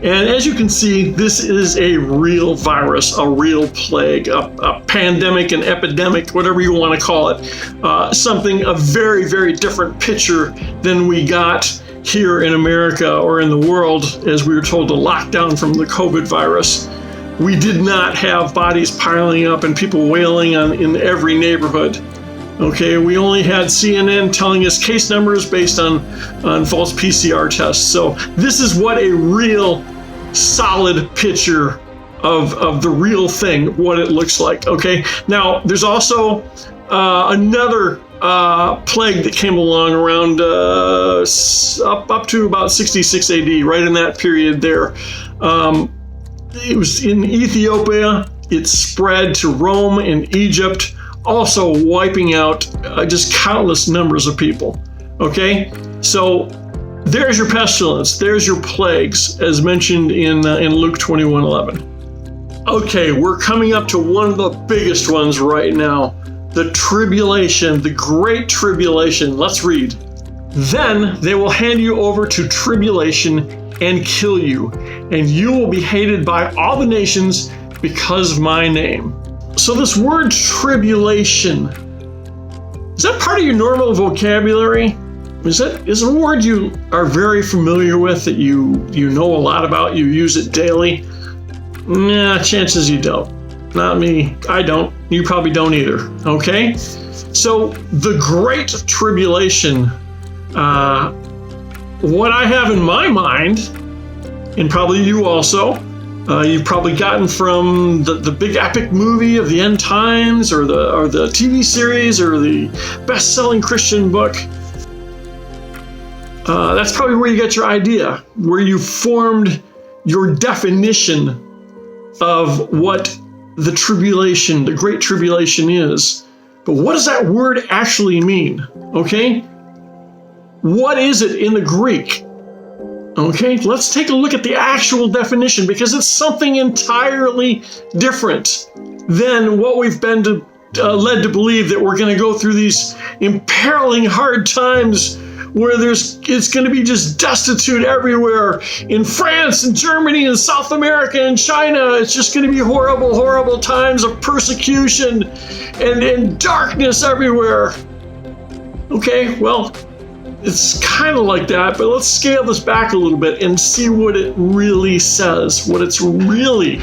And as you can see, this is a real virus, a real plague, a pandemic, an epidemic, whatever you want to call it. Something, a very, very different picture than we got here in America or in the world as we were told to lock down from the COVID virus. We did not have bodies piling up and people wailing in every neighborhood. Okay, we only had CNN telling us case numbers based on false PCR tests. So this is what a real solid picture of the real thing, what it looks like. Okay, now there's also another plague that came along around up to about 66 AD, right in that period there. It was in Ethiopia. It spread to Rome and Egypt, also wiping out just countless numbers of people. Okay, so there's your pestilence, there's your plagues, as mentioned in Luke 21:11. Okay, we're coming up to one of the biggest ones right now, the tribulation, the great tribulation. Let's read. Then they will hand you over to tribulation and kill you, and you will be hated by all the nations because of my name. So this word tribulation, is that part of your normal vocabulary? Is it a word you are very familiar with, that you know a lot about, you use it daily? Nah, chances you don't. Not me. I don't. You probably don't either. Okay? So the Great Tribulation, what I have in my mind, and probably you also, you've probably gotten from the big epic movie of the end times, or the TV series, or the best-selling Christian book. That's probably where you get your idea, where you formed your definition of what the tribulation, the Great Tribulation is. But what does that word actually mean? Okay? What is it in the Greek? Okay, let's take a look at the actual definition, because it's something entirely different than what we've been led to believe, that we're going to go through these imperiling hard times where it's going to be just destitute everywhere in France and Germany and South America and China. It's just going to be horrible, horrible times of persecution and darkness everywhere. Okay, well, it's kind of like that, but let's scale this back a little bit and see what it really says, what it's really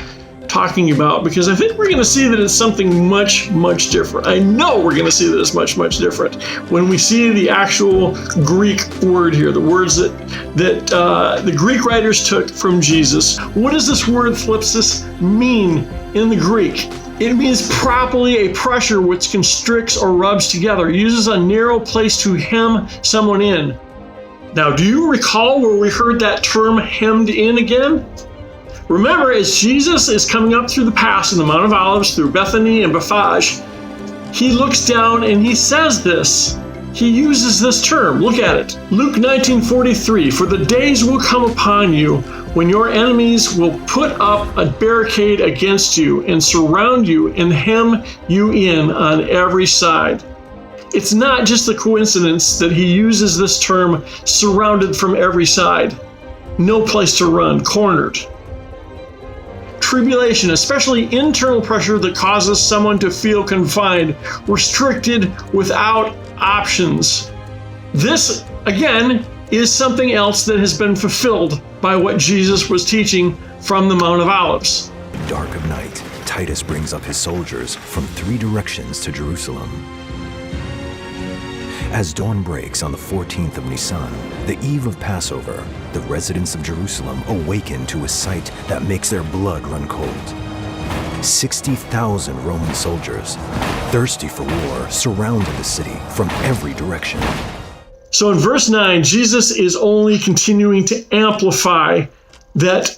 talking about, because I think we're going to see that it's something much, much different. I know we're going to see that it's much, much different when we see the actual Greek word here, the words that the Greek writers took from Jesus. What does this word thlipsis mean in the Greek? It means properly a pressure which constricts or rubs together, uses a narrow place to hem someone in. Now, do you recall where we heard that term hemmed in again? Remember, as Jesus is coming up through the pass in the Mount of Olives, through Bethany and Bethphage, he looks down and he says this. He uses this term. Look at it. Luke 19:43, "For the days will come upon you when your enemies will put up a barricade against you and surround you and hem you in on every side." It's not just a coincidence that he uses this term, surrounded from every side. No place to run, cornered. Tribulation, especially internal pressure that causes someone to feel confined, restricted, without options. This, again, is something else that has been fulfilled by what Jesus was teaching from the Mount of Olives. Dark of night, Titus brings up his soldiers from 3 directions to Jerusalem. As dawn breaks on the 14th of Nisan, the eve of Passover, the residents of Jerusalem awaken to a sight that makes their blood run cold. 60,000 Roman soldiers, thirsty for war, surrounded the city from every direction. So in verse 9, Jesus is only continuing to amplify that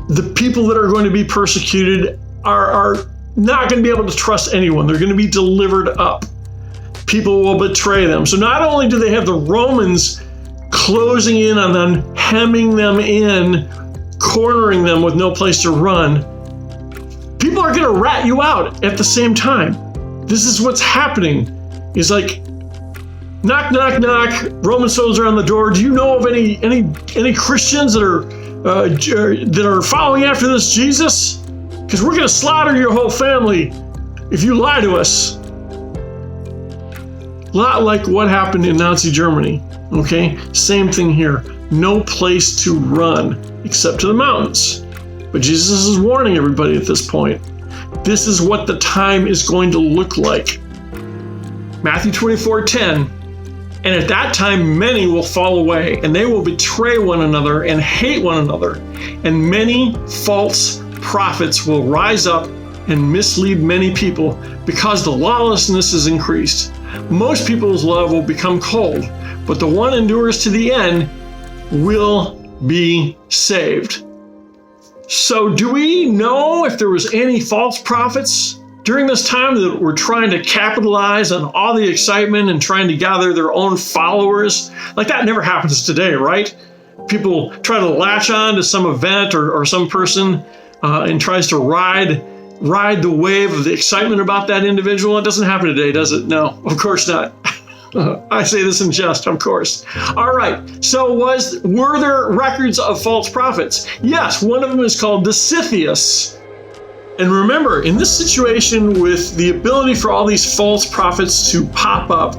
the people that are going to be persecuted are not going to be able to trust anyone. They're going to be delivered up. People will betray them. So not only do they have the Romans closing in on them, hemming them in, cornering them with no place to run, people are going to rat you out at the same time. This is what's happening. It's like, knock, knock, knock, Roman soldiers are on the door. Do you know of any Christians that are following after this Jesus? Because we're going to slaughter your whole family if you lie to us. A lot like what happened in Nazi Germany, okay? Same thing here. No place to run except to the mountains. But Jesus is warning everybody at this point. This is what the time is going to look like. Matthew 24:10, "And at that time many will fall away, and they will betray one another and hate one another. And many false prophets will rise up and mislead many people because the lawlessness is increased. Most people's love will become cold, but the one endures to the end will be saved." So do we know if there was any false prophets during this time that were trying to capitalize on all the excitement and trying to gather their own followers? Like, that never happens today, right? People try to latch on to some event or some person and tries to ride the wave of the excitement about that individual. It doesn't happen today, does it? No, of course not. I say this in jest, of course. All right, so were there records of false prophets? Yes, one of them is called Dositheus. And remember, in this situation with the ability for all these false prophets to pop up,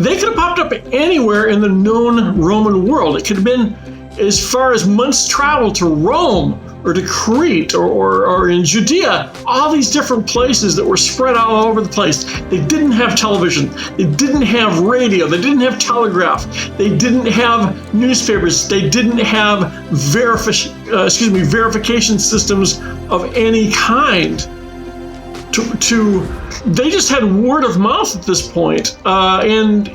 they could have popped up anywhere in the known Roman world. It could have been as far as months' travel to Rome, or to Crete, or in Judea, all these different places that were spread out all over the place. They didn't have television, they didn't have radio, they didn't have telegraph, they didn't have newspapers, they didn't have verification systems of any kind. They just had word of mouth at this point, and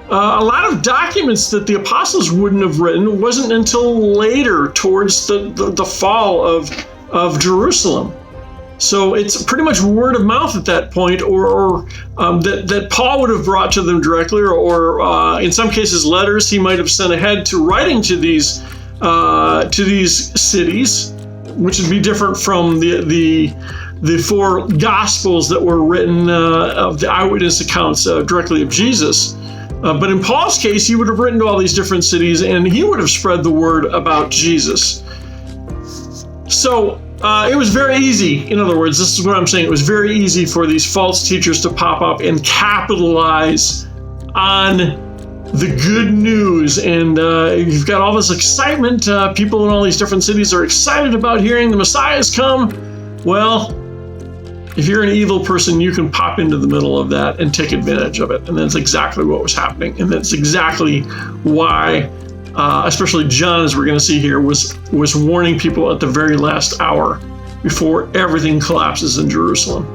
a lot of documents that the apostles wouldn't have written wasn't until later, towards the fall of Jerusalem. So it's pretty much word of mouth at that point, or that Paul would have brought to them directly, or in some cases letters he might have sent ahead to writing to these cities, which would be different from the 4 gospels that were written of the eyewitness accounts directly of Jesus. But in Paul's case, he would have written to all these different cities, and he would have spread the word about Jesus. So it was very easy. In other words, this is what I'm saying. It was very easy for these false teachers to pop up and capitalize on the good news. And you've got all this excitement. People in all these different cities are excited about hearing the Messiah's come. Well, if you're an evil person, you can pop into the middle of that and take advantage of it. And that's exactly what was happening. And that's exactly why, especially John, as we're going to see here, was warning people at the very last hour before everything collapses in Jerusalem.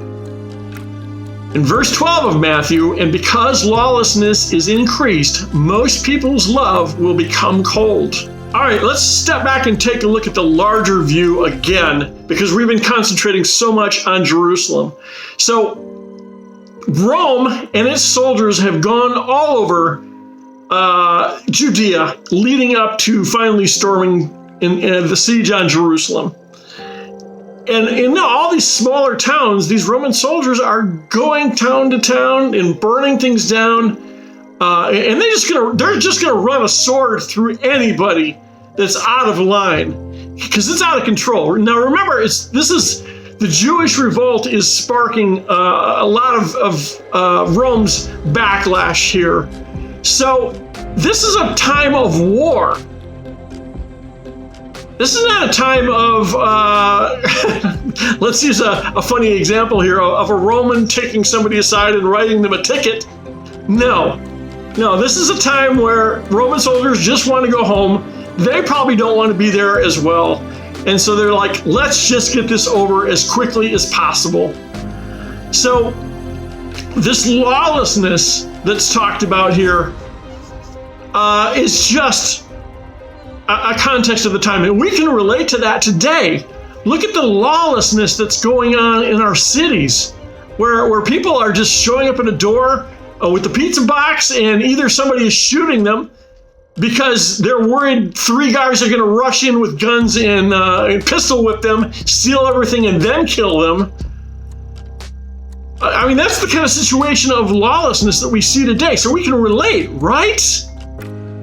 In verse 12 of Matthew, and because lawlessness is increased, most people's love will become cold. All right, let's step back and take a look at the larger view again, because we've been concentrating so much on Jerusalem. So Rome and its soldiers have gone all over Judea, leading up to finally storming in the siege on Jerusalem. And in all these smaller towns, these Roman soldiers are going town to town and burning things down. And they're just gonna run a sword through anybody that's out of line, because it's out of control. Now remember, the Jewish revolt is sparking a lot of Rome's backlash here. So this is a time of war. This is not a time of, let's use a funny example here, of a Roman taking somebody aside and writing them a ticket. No, this is a time where Roman soldiers just want to go home. They probably don't want to be there as well. And so they're like, let's just get this over as quickly as possible. So this lawlessness that's talked about here is just a context of the time, and we can relate to that today. Look at the lawlessness that's going on in our cities, where people are just showing up at a door with the pizza box, and either somebody is shooting them because they're worried 3 guys are going to rush in with guns and pistol whip them, steal everything, and then kill them. I mean, that's the kind of situation of lawlessness that we see today. So we can relate, right?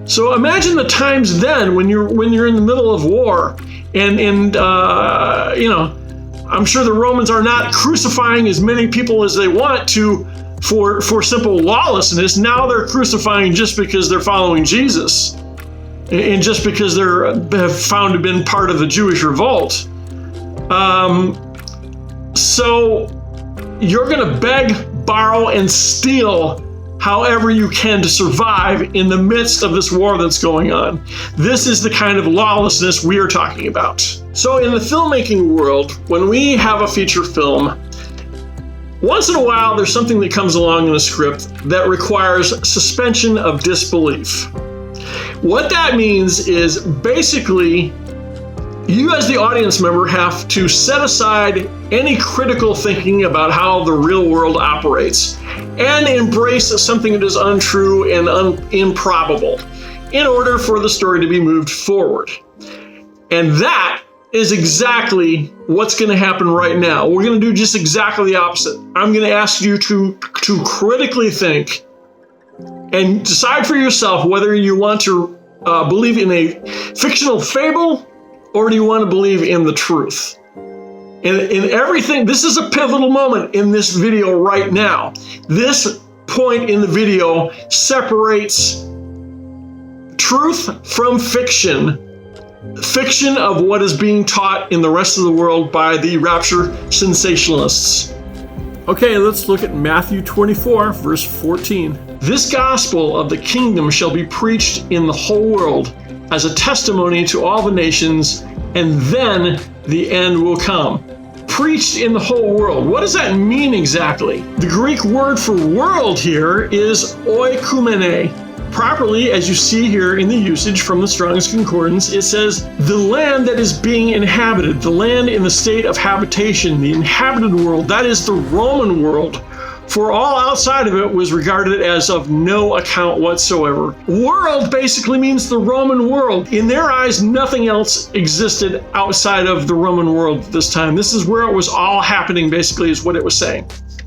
So imagine the times then when you're in the middle of war, and I'm sure the Romans are not crucifying as many people as they want to for simple lawlessness. Now they're crucifying just because they're following Jesus, and just because have found to have been part of the Jewish revolt. So you're going to beg, borrow, and steal however you can to survive in the midst of this war that's going on. This is the kind of lawlessness we are talking about. So in the filmmaking world, when we have a feature film, once in a while there's something that comes along in a script that requires suspension of disbelief. What that means is basically you as the audience member have to set aside any critical thinking about how the real world operates and embrace something that is untrue and improbable in order for the story to be moved forward. And that is exactly what's going to happen right now. We're going to do just exactly the opposite. I'm going to ask you to critically think and decide for yourself whether you want to believe in a fictional fable, or do you want to believe in the truth? And in everything, this is a pivotal moment in this video right now. This point in the video separates truth from fiction. Fiction of what is being taught in the rest of the world by the Rapture sensationalists. Okay, let's look at Matthew 24, verse 14. This gospel of the kingdom shall be preached in the whole world as a testimony to all the nations, and then the end will come. Preached in the whole world. What does that mean exactly? The Greek word for world here is oikumene. Properly, as you see here in the usage from the Strong's Concordance, it says the land that is being inhabited, the land in the state of habitation, the inhabited world, that is the Roman world. For all outside of it was regarded as of no account whatsoever. World basically means the Roman world. In their eyes, nothing else existed outside of the Roman world at this time. This is where it was all happening, basically, is what it was saying,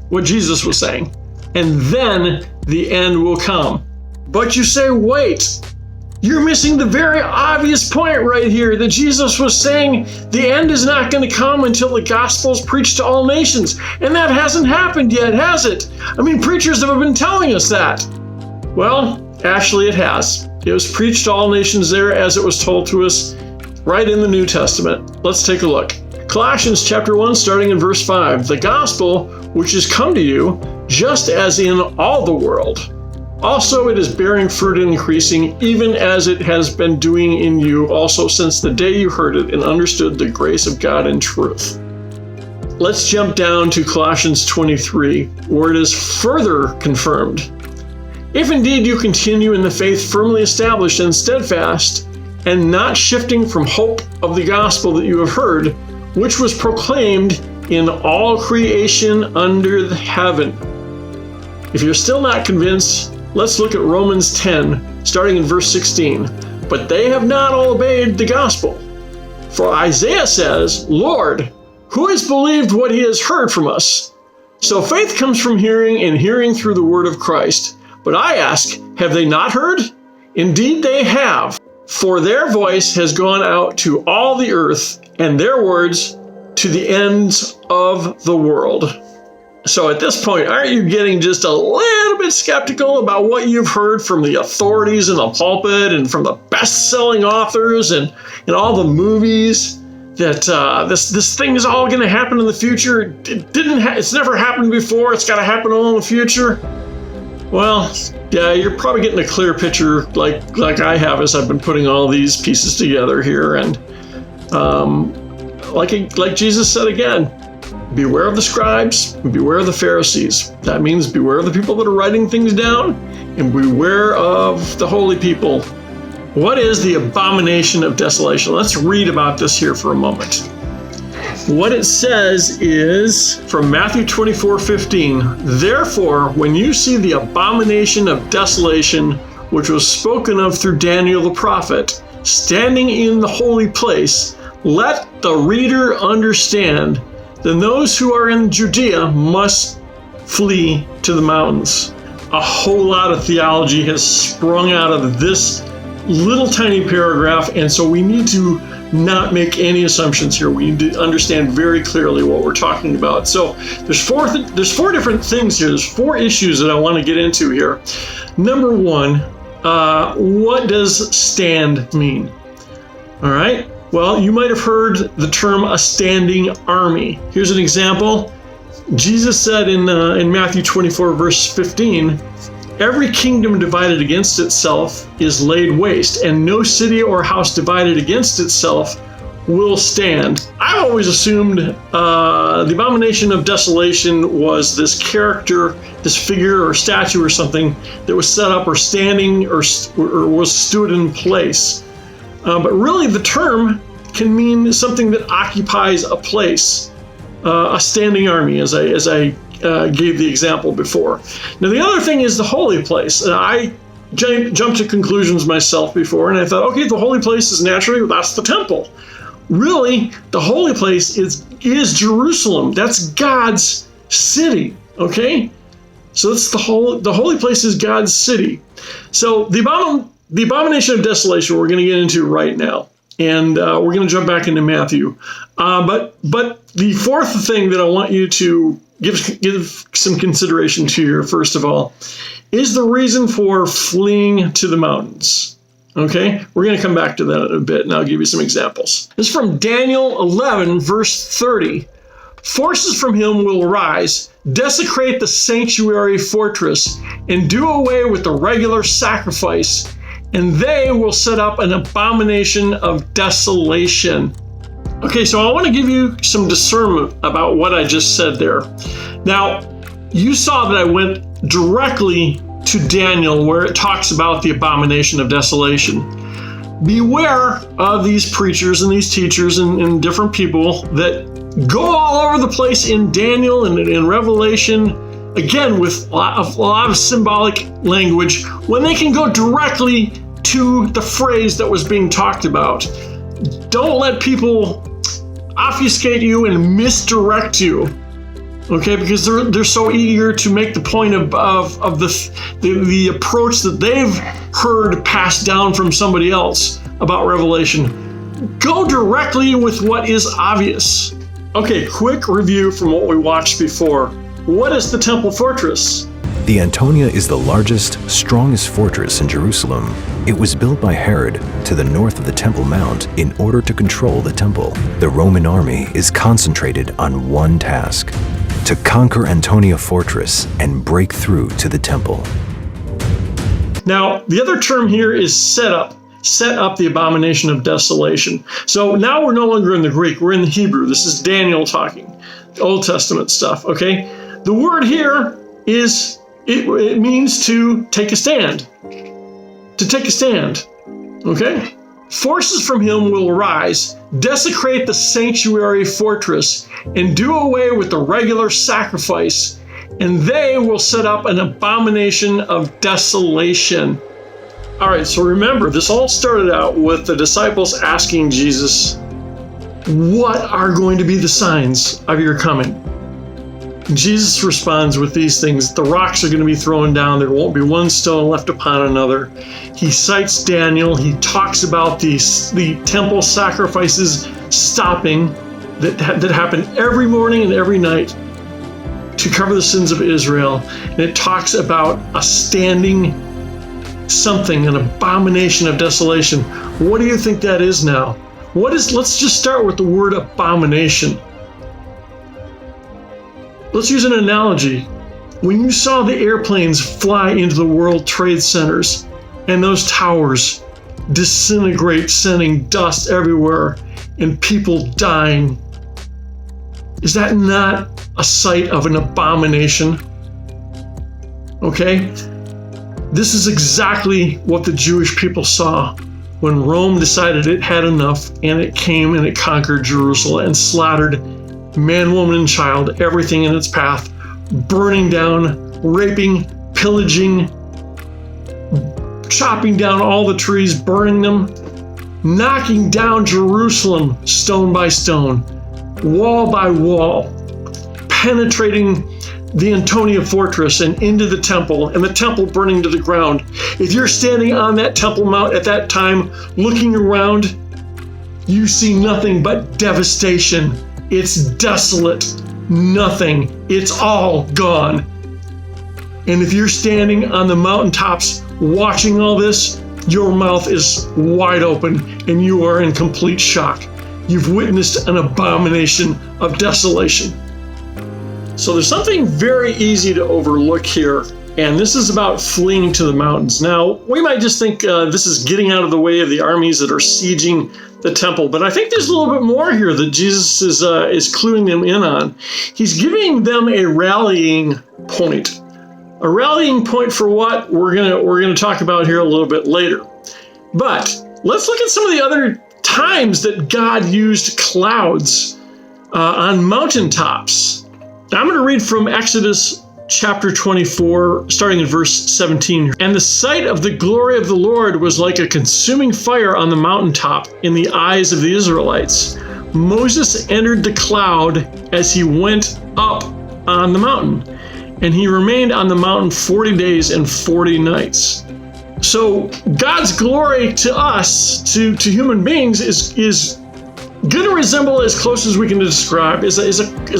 what Jesus was saying. And then the end will come. But you say, wait, you're missing the very obvious point right here that Jesus was saying the end is not going to come until the gospel is preached to all nations. And that hasn't happened yet, has it? I mean, preachers have been telling us that. Well, Actually, it has. It was preached to all nations there as it was told to us right in the New Testament. Let's take a look. Colossians chapter 1, starting in verse 5. The gospel which has come to you, just as in all the world. Also it is bearing fruit and increasing, even as it has been doing in you also since the day you heard it and understood the grace of God in truth. Let's jump down to Colossians 23, where it is further confirmed. If indeed you continue in the faith firmly established and steadfast, and not shifting from hope of the gospel that you have heard, which was proclaimed in all creation under the heaven. If you're still not convinced, let's look at Romans 10, starting in verse 16. But they have not all obeyed the gospel. For Isaiah says, Lord, who has believed what he has heard from us? So faith comes from hearing, and hearing through the word of Christ. But I ask, have they not heard? Indeed they have, for their voice has gone out to all the earth, and their words to the ends of the world. So at this point, aren't you getting just a little bit skeptical about what you've heard from the authorities in the pulpit and from the best-selling authors and all the movies that this thing is all going to happen in the future? It's never happened before. It's got to happen all in the future. Well, yeah, you're probably getting a clear picture like I have as I've been putting all these pieces together here. And like Jesus said again, beware of the scribes, and beware of the Pharisees. That means beware of the people that are writing things down, and beware of the holy people. What is the abomination of desolation? Let's read about this here for a moment. What it says is from Matthew 24:15. Therefore, when you see the abomination of desolation, which was spoken of through Daniel the prophet, standing in the holy place, let the reader understand. Then those who are in Judea must flee to the mountains. A whole lot of theology has sprung out of this little tiny paragraph, and so we need to not make any assumptions here. We need to understand very clearly what we're talking about. So there's four different things here. There's four issues that I want to get into here. Number one, what does stand mean? All right. Well, you might have heard the term a standing army. Here's an example. Jesus said in Matthew 24, verse 15, every kingdom divided against itself is laid waste, and no city or house divided against itself will stand. I've always assumed the abomination of desolation was this character, this figure or statue or something that was set up or standing or was stood in place. But really the term can mean something that occupies a place, a standing army, as I gave the example before. Now the other thing is the holy place. I jumped to conclusions myself before, and I thought, okay, the holy place is naturally, that's the temple. Really, the holy place is Jerusalem. That's God's city, okay? So that's the holy place is God's city. So the abomination of desolation we're going to get into right now, and we're going to jump back into Matthew. But the fourth thing that I want you to give some consideration to here, first of all, is the reason for fleeing to the mountains. Okay, we're going to come back to that in a bit, and I'll give you some examples. This is from Daniel 11, verse 30. Forces from him will rise, desecrate the sanctuary fortress, and do away with the regular sacrifice, and they will set up an abomination of desolation. Okay, so I want to give you some discernment about what I just said there. Now, you saw that I went directly to Daniel, where it talks about the abomination of desolation. Beware of these preachers and these teachers and different people that go all over the place in Daniel and in Revelation, again with a lot of symbolic language, when they can go directly to the phrase that was being talked about. Don't let people obfuscate you and misdirect you. Okay, because they're so eager to make the point of the approach that they've heard passed down from somebody else about Revelation. Go directly with what is obvious. Okay, quick review from what we watched before. What is the temple fortress? The Antonia is the largest, strongest fortress in Jerusalem. It was built by Herod to the north of the Temple Mount in order to control the temple. The Roman army is concentrated on one task: to conquer Antonia Fortress and break through to the temple. Now, the other term here is set up the abomination of desolation. So now we're no longer in the Greek, we're in the Hebrew. This is Daniel talking, Old Testament stuff, okay? The word here is, it means to take a stand. To take a stand, okay? Forces from him will arise, desecrate the sanctuary fortress, and do away with the regular sacrifice, and they will set up an abomination of desolation. All right, so remember, this all started out with the disciples asking Jesus, what are going to be the signs of your coming? Jesus responds with these things: the rocks are going to be thrown down, there won't be one stone left upon another. He cites Daniel, he talks about the temple sacrifices stopping that happen every morning and every night to cover the sins of Israel. And it talks about a standing something, an abomination of desolation. What do you think that is now? Let's just start with the word abomination. Let's use an analogy. When you saw the airplanes fly into the World Trade Centers and those towers disintegrate, sending dust everywhere and people dying, is that not a sight of an abomination? Okay? This is exactly what the Jewish people saw when Rome decided it had enough, and it came and it conquered Jerusalem and slaughtered man, woman, and child, everything in its path, burning down, raping, pillaging, chopping down all the trees, burning them, knocking down Jerusalem stone by stone, wall by wall, penetrating the Antonia Fortress and into the temple, and the temple burning to the ground. If you're standing on that Temple Mount at that time, looking around, you see nothing but devastation. It's desolate, nothing. It's all gone. And if you're standing on the mountaintops watching all this, your mouth is wide open and you are in complete shock. You've witnessed an abomination of desolation. So there's something very easy to overlook here, and this is about fleeing to the mountains. Now, we might just think this is getting out of the way of the armies that are sieging the temple, but I think there's a little bit more here that Jesus is cluing them in on. He's giving them a rallying point. A rallying point for what? We're gonna talk about here a little bit later. But let's look at some of the other times that God used clouds on mountaintops. I'm going to read from Exodus chapter 24, starting in verse 17. And the sight of the glory of the Lord was like a consuming fire on the mountaintop in the eyes of the Israelites. Moses entered the cloud as he went up on the mountain, and he remained on the mountain 40 days and 40 nights. So God's glory to us, to human beings, is going to resemble, as close as we can describe, is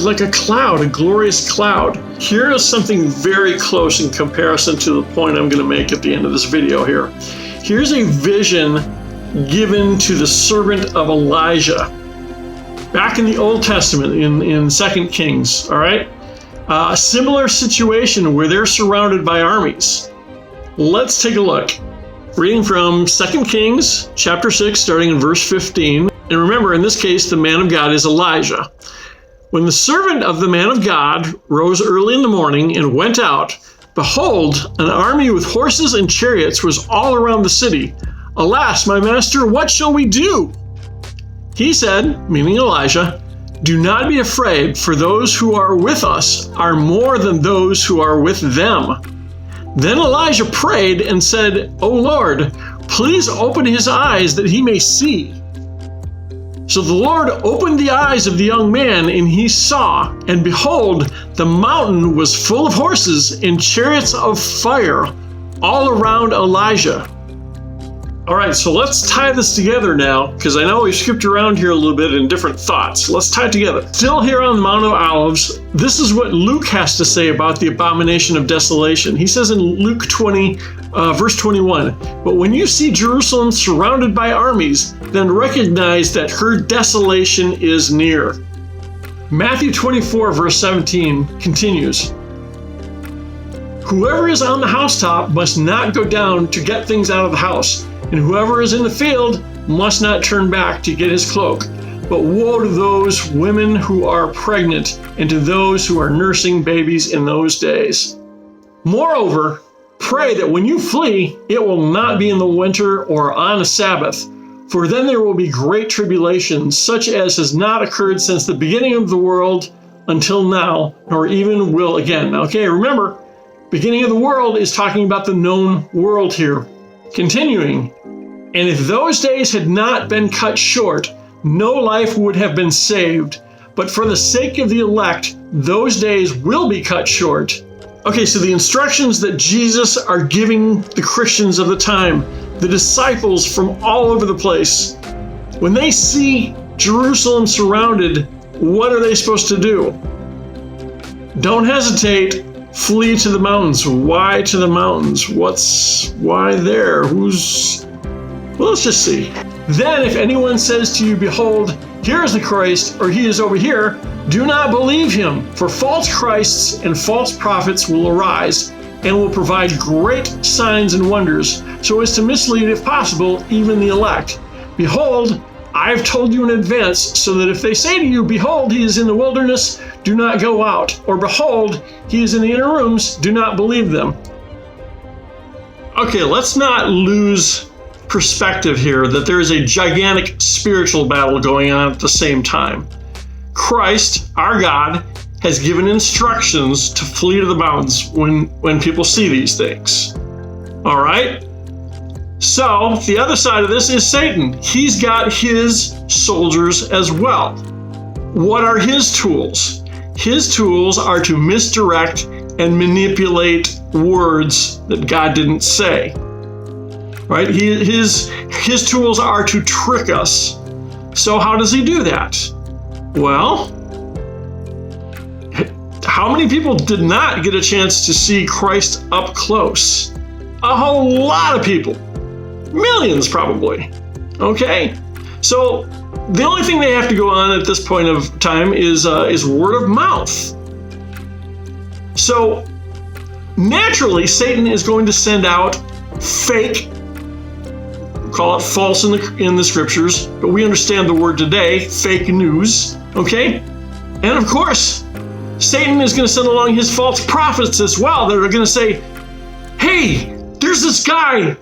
like a cloud, a glorious cloud. Here is something very close in comparison to the point I'm going to make at the end of this video here. Here's a vision given to the servant of Elijah back in the Old Testament in 2 Kings, all right? A similar situation where they're surrounded by armies. Let's take a look. Reading from 2 Kings chapter 6, starting in verse 15. And remember, in this case, the man of God is Elijah. When the servant of the man of God rose early in the morning and went out, behold, an army with horses and chariots was all around the city. Alas, my master, what shall we do? He said, meaning Elijah, do not be afraid, for those who are with us are more than those who are with them. Then Elijah prayed and said, O Lord, please open his eyes that he may see. So the Lord opened the eyes of the young man, and he saw, and behold, the mountain was full of horses and chariots of fire all around Elijah. All right, so let's tie this together now, because I know we skipped around here a little bit in different thoughts. Let's tie it together. Still here on the Mount of Olives, this is what Luke has to say about the abomination of desolation. He says in Luke 20, verse 21, "But when you see Jerusalem surrounded by armies, then recognize that her desolation is near." Matthew 24, verse 17 continues, "Whoever is on the housetop must not go down to get things out of the house, and whoever is in the field must not turn back to get his cloak. But woe to those women who are pregnant and to those who are nursing babies in those days. Moreover, pray that when you flee, it will not be in the winter or on a Sabbath, for then there will be great tribulation, such as has not occurred since the beginning of the world until now, nor even will again." Okay, remember, beginning of the world is talking about the known world here. Continuing, "And if those days had not been cut short, no life would have been saved. But for the sake of the elect, those days will be cut short." Okay, so the instructions that Jesus are giving the Christians of the time, the disciples from all over the place, when they see Jerusalem surrounded, what are they supposed to do? Don't hesitate. Flee to the mountains. Why to the mountains? Why there? Well, let's just see. "Then if anyone says to you, 'Behold, here is the Christ,' or 'He is over here,' do not believe him, for false Christs and false prophets will arise and will provide great signs and wonders, so as to mislead, if possible, even the elect. Behold, I have told you in advance, so that if they say to you, 'Behold, he is in the wilderness,' do not go out, or 'Behold, he is in the inner rooms,' do not believe them." Okay, let's not lose perspective here that there is a gigantic spiritual battle going on at the same time. Christ, our God, has given instructions to flee to the mountains when people see these things. All right? So the other side of this is Satan. He's got his soldiers as well. What are his tools? His tools are to misdirect and manipulate words that God didn't say. Right? His tools are to trick us. So how does he do that? Well, how many people did not get a chance to see Christ up close? A whole lot of people. Millions, probably. Okay? So the only thing they have to go on at this point of time is word of mouth. So naturally, Satan is going to send out fake, call it false in the scriptures, but we understand the word today, fake news. Okay? And of course, Satan is going to send along his false prophets as well that are going to say, "Hey, there's this guy.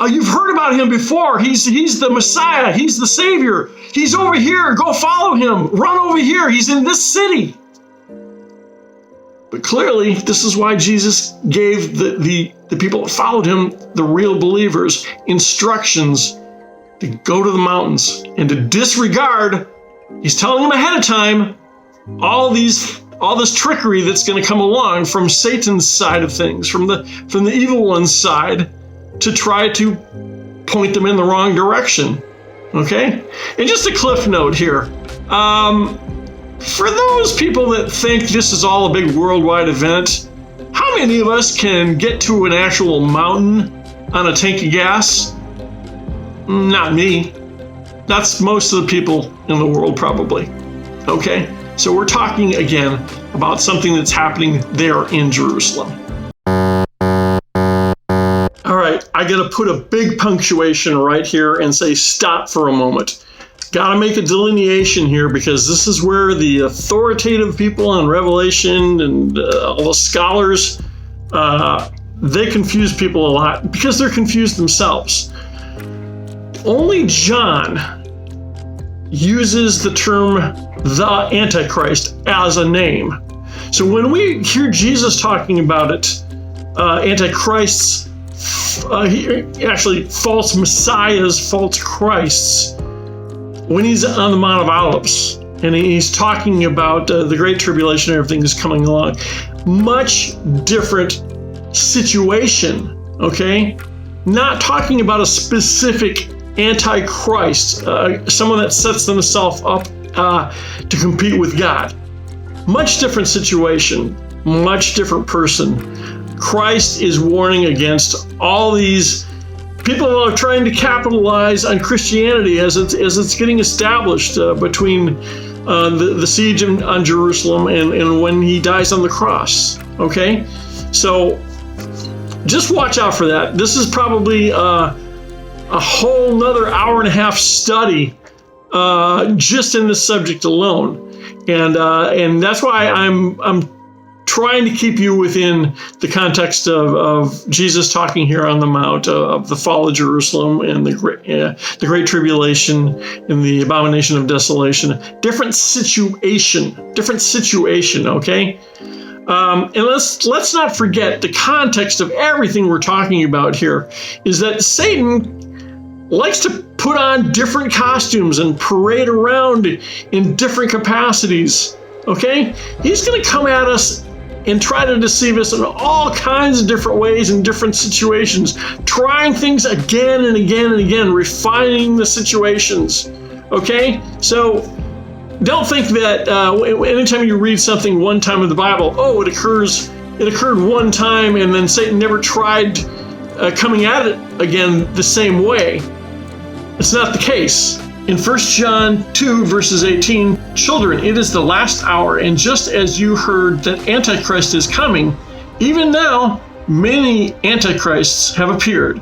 You've heard about him before. He's the Messiah. He's the Savior. He's over here. Go follow him. Run over here. He's in this city." But clearly, this is why Jesus gave the people that followed him, the real believers, instructions to go to the mountains and to disregard. He's telling them ahead of time all this trickery that's going to come along from Satan's side of things, from the evil one's side, to try to point them in the wrong direction. Okay? And just a cliff note here. For those people that think this is all a big worldwide event, how many of us can get to an actual mountain on a tank of gas? Not me. That's most of the people in the world, probably. Okay? So we're talking again about something that's happening there in Jerusalem. All right, I got to put a big punctuation right here and say stop for a moment. Got to make a delineation here, because this is where the authoritative people on Revelation and all the scholars, they confuse people a lot because they're confused themselves. Only John uses the term the Antichrist as a name. So when we hear Jesus talking about it, Antichrists, actually false messiahs, false Christs, when he's on the Mount of Olives and he's talking about the Great Tribulation and everything is coming along, much different situation, okay? not talking about a specific antichrist, someone that sets themselves up to compete with God. Much different situation, much different person. Christ is warning against all these people that are trying to capitalize on Christianity as it's getting established between the siege on Jerusalem and when he dies on the cross. Okay? So just watch out for that. This is probably a whole nother hour and a half study just in this subject alone. And that's why I'm trying to keep you within the context of Jesus talking here on the Mount of the fall of Jerusalem and the Great Tribulation and the abomination of desolation. Different situation, okay? And let's not forget the context of everything we're talking about here is that Satan likes to put on different costumes and parade around in different capacities, okay? He's going to come at us and try to deceive us in all kinds of different ways in different situations, trying things again and again and again, refining the situations, okay? So don't think that anytime you read something one time in the Bible, it occurred one time and then Satan never tried coming at it again the same way. It's not the case. In 1 John 2, verses 18, children, it is the last hour, and just as you heard that Antichrist is coming, even now many Antichrists have appeared.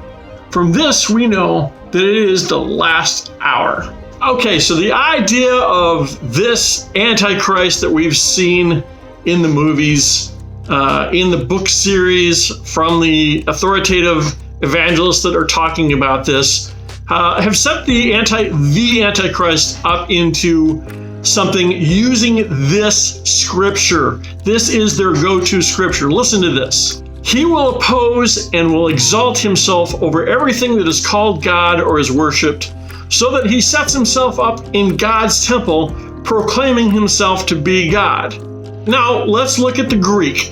From this we know that it is the last hour. Okay, so the idea of this Antichrist that we've seen in the movies, in the book series from the authoritative evangelists that are talking about this, have set the Antichrist up into something using this scripture. This is their go-to scripture. Listen to this. He will oppose and will exalt himself over everything that is called God or is worshipped, so that he sets himself up in God's temple, proclaiming himself to be God. Now, let's look at the Greek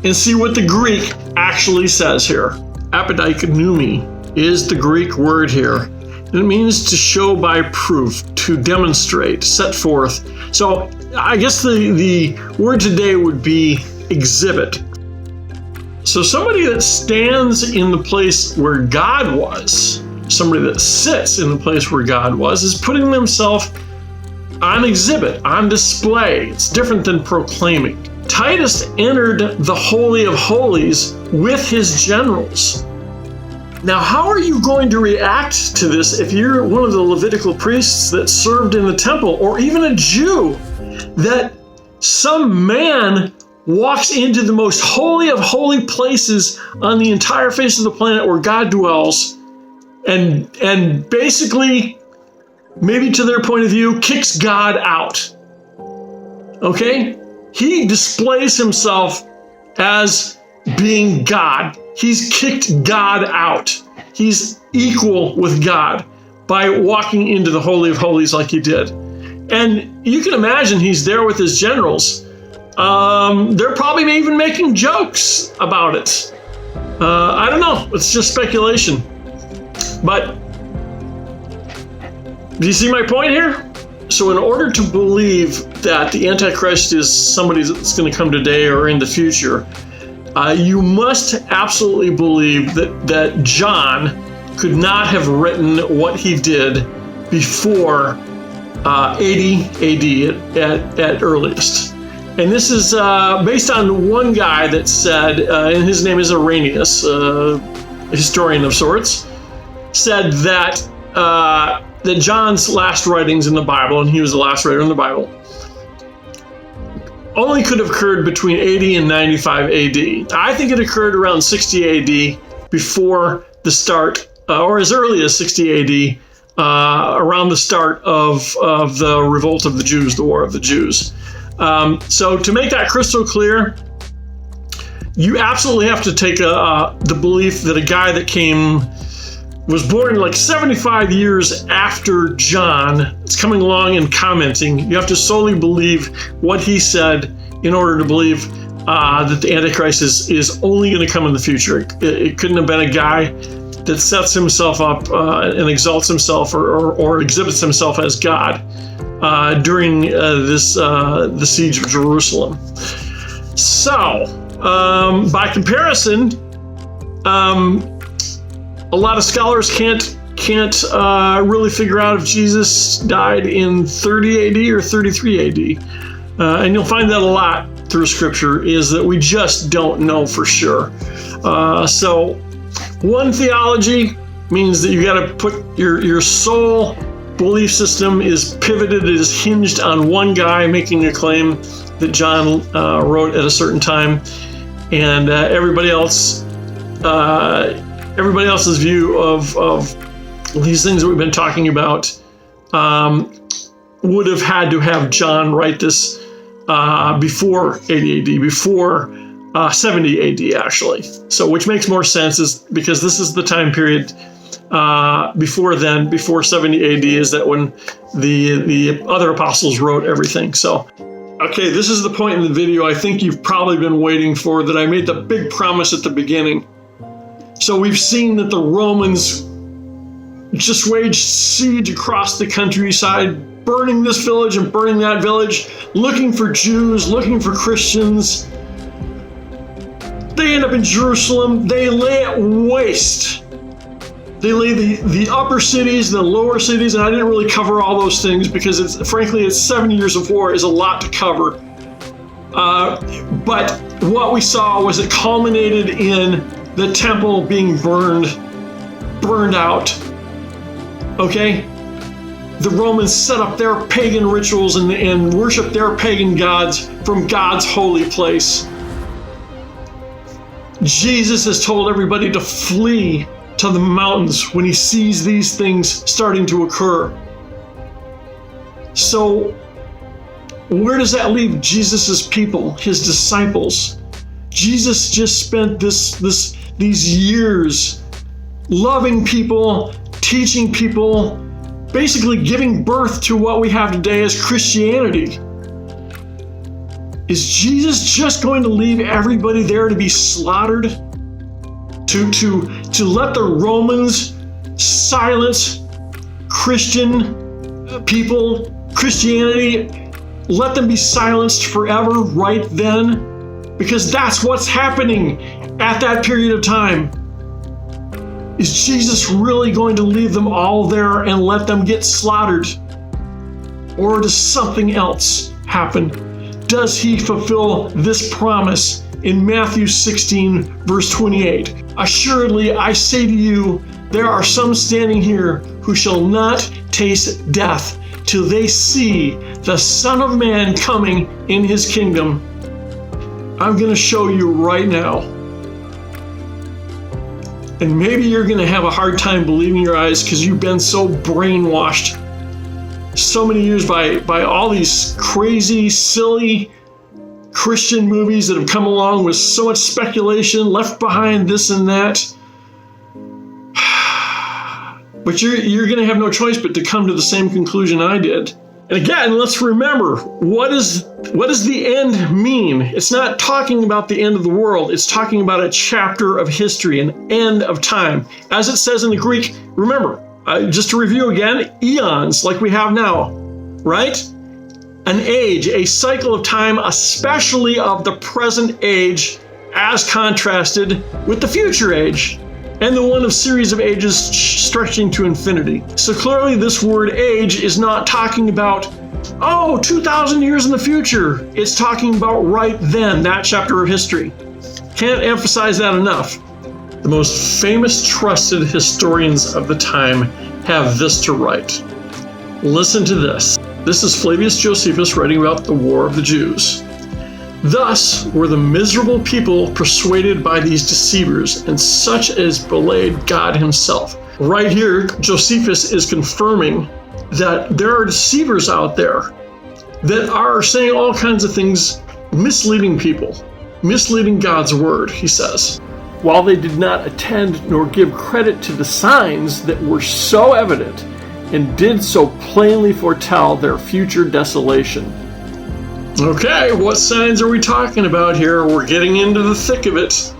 and see what the Greek actually says here. Apodikanoumi is the Greek word here. And it means to show by proof, to demonstrate, set forth. So I guess the word today would be exhibit. So somebody that stands in the place where God was, somebody that sits in the place where God was, is putting themselves on exhibit, on display. It's different than proclaiming. Titus entered the Holy of Holies with his generals. Now, how are you going to react to this if you're one of the Levitical priests that served in the temple, or even a Jew, that some man walks into the most holy of holy places on the entire face of the planet where God dwells, and basically, maybe to their point of view, kicks God out? Okay? He displays himself as being God. He's kicked God out. He's equal with God by walking into the Holy of Holies like he did. And you can imagine he's there with his generals. They're probably even making jokes about it. I don't know. It's just speculation. But do you see my point here? So in order to believe that the Antichrist is somebody that's going to come today or in the future, you must absolutely believe that John could not have written what he did before 80 AD at earliest. And this is based on one guy that said, and his name is Irenaeus, a historian of sorts, said that that John's last writings in the Bible, and he was the last writer in the Bible, only could have occurred between 80 and 95 AD. I think it occurred around 60 AD, before the start, or as early as 60 AD, around the start of the revolt of the Jews, the war of the Jews. So to make that crystal clear, you absolutely have to take the belief that a guy that was born like 75 years after John is coming along and commenting. You have to solely believe what he said in order to believe that the Antichrist is only going to come in the future. It couldn't have been a guy that sets himself up and exalts himself or exhibits himself as God during the siege of Jerusalem. So, by comparison, a lot of scholars can't really figure out if Jesus died in 30 AD or 33 AD. And you'll find that a lot through Scripture, is that we just don't know for sure. So one theology means that you got to put your sole belief system is pivoted, it is hinged on one guy making a claim that John wrote at a certain time, and everybody else's view of these things that we've been talking about would have had to have John write this before 80 AD, before 70 AD actually. So which makes more sense, is because this is the time period before 70 AD is that when the other apostles wrote everything. So, okay, this is the point in the video I think you've probably been waiting for, that I made the big promise at the beginning. So we've seen that the Romans just waged siege across the countryside, burning this village and burning that village, looking for Jews, looking for Christians. They end up in Jerusalem. They lay it waste. They lay the upper cities, the lower cities, and I didn't really cover all those things because frankly, it's 7 years of war is a lot to cover. But what we saw was it culminated in the temple being burned out. Okay? The Romans set up their pagan rituals and worshiped their pagan gods from God's holy place. Jesus has told everybody to flee to the mountains when he sees these things starting to occur. So, where does that leave Jesus' people, his disciples? Jesus just spent these years loving people, teaching people, basically giving birth to what we have today as Christianity. Is Jesus just going to leave everybody there to be slaughtered? To let the Romans silence Christian people, Christianity, let them be silenced forever right then? Because that's what's happening at that period of time. Is Jesus really going to leave them all there and let them get slaughtered? Or does something else happen? Does he fulfill this promise in Matthew 16, verse 28? Assuredly, I say to you, there are some standing here who shall not taste death till they see the Son of Man coming in his kingdom. I'm going to show you right now. And maybe you're going to have a hard time believing your eyes because you've been so brainwashed so many years by all these crazy, silly Christian movies that have come along with so much speculation, Left Behind, this and that. But you're going to have no choice but to come to the same conclusion I did. And again, let's remember, what does the end mean? It's not talking about the end of the world. It's talking about a chapter of history, an end of time. As it says in the Greek, remember, just to review again, eons like we have now, right? An age, a cycle of time, especially of the present age, as contrasted with the future age, and the one of series of ages stretching to infinity. So clearly this word age is not talking about, 2,000 years in the future. It's talking about right then, that chapter of history. Can't emphasize that enough. The most famous trusted historians of the time have this to write. Listen to this. This is Flavius Josephus writing about the War of the Jews. Thus were the miserable people persuaded by these deceivers, and such as belayed God himself. Right here, Josephus is confirming that there are deceivers out there that are saying all kinds of things, misleading people, misleading God's word, he says. While they did not attend nor give credit to the signs that were so evident, and did so plainly foretell their future desolation. Okay, what signs are we talking about here? We're getting into the thick of it.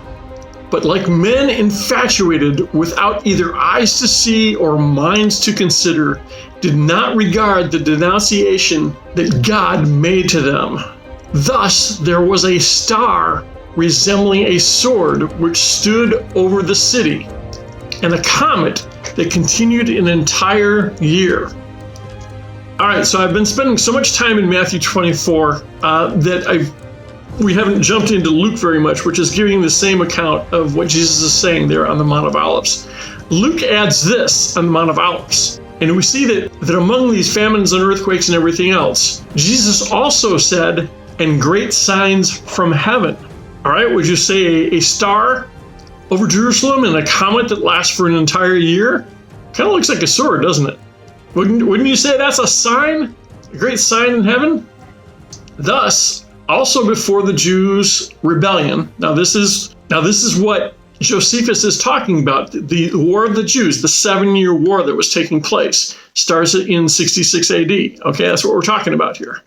but like men infatuated without either eyes to see or minds to consider, did not regard the denunciation that God made to them. Thus there was a star resembling a sword which stood over the city, and a comet that continued an entire year. All right, so I've been spending so much time in Matthew 24 that we haven't jumped into Luke very much, which is giving the same account of what Jesus is saying there on the Mount of Olives. Luke adds this on the Mount of Olives. And we see that among these famines and earthquakes and everything else, Jesus also said, and great signs from heaven. All right, would you say a star over Jerusalem and a comet that lasts for an entire year? Kind of looks like a sword, doesn't it? Wouldn't you say that's a sign? A great sign in heaven? Thus, also before the Jews' rebellion. Now this is what Josephus is talking about, the War of the Jews, the 7-year war that was taking place. Starts in 66 AD. Okay, that's what we're talking about here.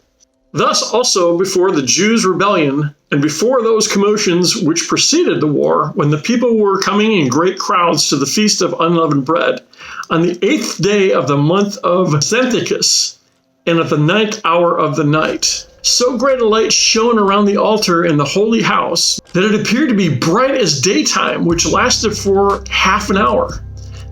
Thus also before the Jews' rebellion, and before those commotions which preceded the war, when the people were coming in great crowds to the feast of unleavened bread, on the 8th day of the month of Antichrists, and at the 9th hour of the night, so great a light shone around the altar in the holy house that it appeared to be bright as daytime, which lasted for half an hour.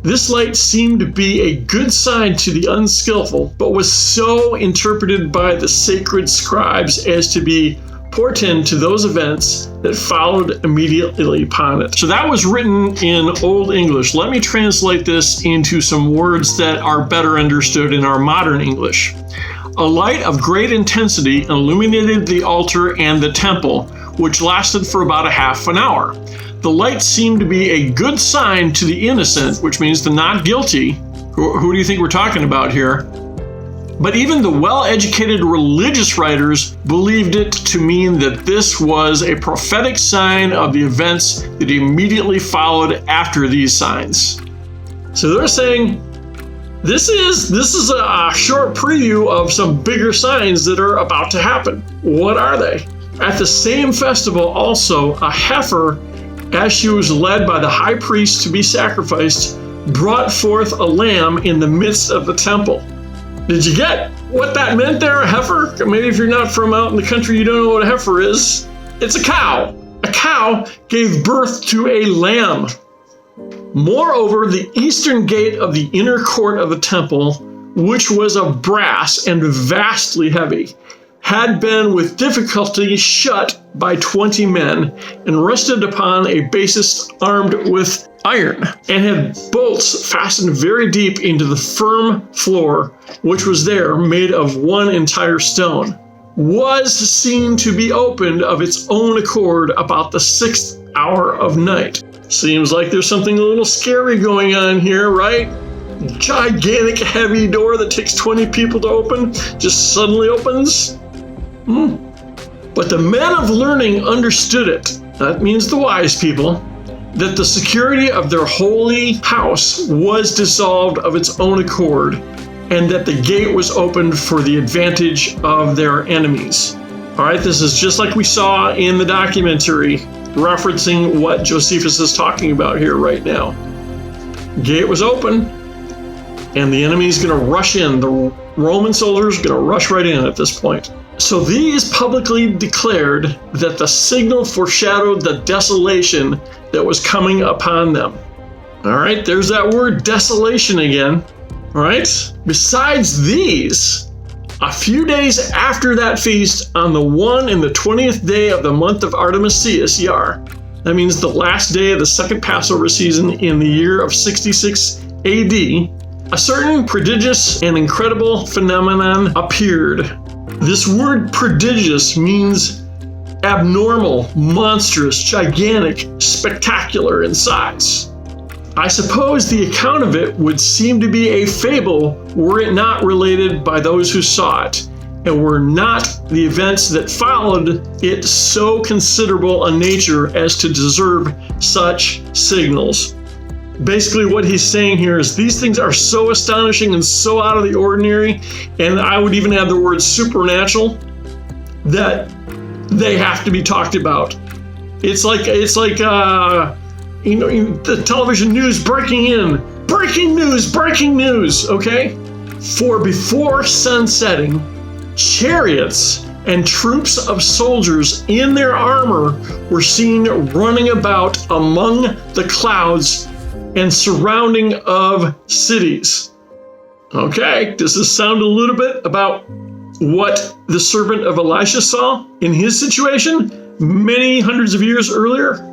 This light seemed to be a good sign to the unskillful, but was so interpreted by the sacred scribes as to be portend to those events that followed immediately upon it. So that was written in Old English. Let me translate this into some words that are better understood in our modern English. A light of great intensity illuminated the altar and the temple, which lasted for about a half an hour. The light seemed to be a good sign to the innocent, which means the not guilty. Who do you think we're talking about here? But even the well-educated religious writers believed it to mean that this was a prophetic sign of the events that immediately followed after these signs. So they're saying, this is a short preview of some bigger signs that are about to happen. What are they? At the same festival also, a heifer, as she was led by the high priest to be sacrificed, brought forth a lamb in the midst of the temple. Did you get what that meant there, a heifer? Maybe if you're not from out in the country, you don't know what a heifer is. It's a cow. A cow gave birth to a lamb. Moreover, the eastern gate of the inner court of the temple, which was of brass and vastly heavy, had been with difficulty shut by 20 men, and rested upon a basis armed with iron, and had bolts fastened very deep into the firm floor, which was there made of one entire stone, was seen to be opened of its own accord about the 6th hour of night. Seems like there's something a little scary going on here, right? Gigantic heavy door that takes 20 people to open just suddenly opens. But the men of learning understood it. That means the wise people. That the security of their holy house was dissolved of its own accord, and that the gate was opened for the advantage of their enemies. All right, this is just like we saw in the documentary, referencing what Josephus is talking about here right now. Gate was open, and the enemy's going to rush in. The Roman soldiers are going to rush right in at this point. So these publicly declared that the signal foreshadowed the desolation that was coming upon them. All right, there's that word desolation again. All right, besides these, a few days after that feast, on the 1 and the 20th day of the month of Artemisius, Yar, that means the last day of the second Passover season in the year of 66 AD, a certain prodigious and incredible phenomenon appeared. This word prodigious means abnormal, monstrous, gigantic, spectacular in size. I suppose the account of it would seem to be a fable were it not related by those who saw it, and were not the events that followed it so considerable a nature as to deserve such signals. Basically what he's saying here is these things are so astonishing and so out of the ordinary, and I would even add the word supernatural, that they have to be talked about. It's like the television news breaking news, okay? For before sunsetting, chariots and troops of soldiers in their armor were seen running about among the clouds and surrounding of cities. Okay, does this sound a little bit about what the servant of Elisha saw in his situation many hundreds of years earlier?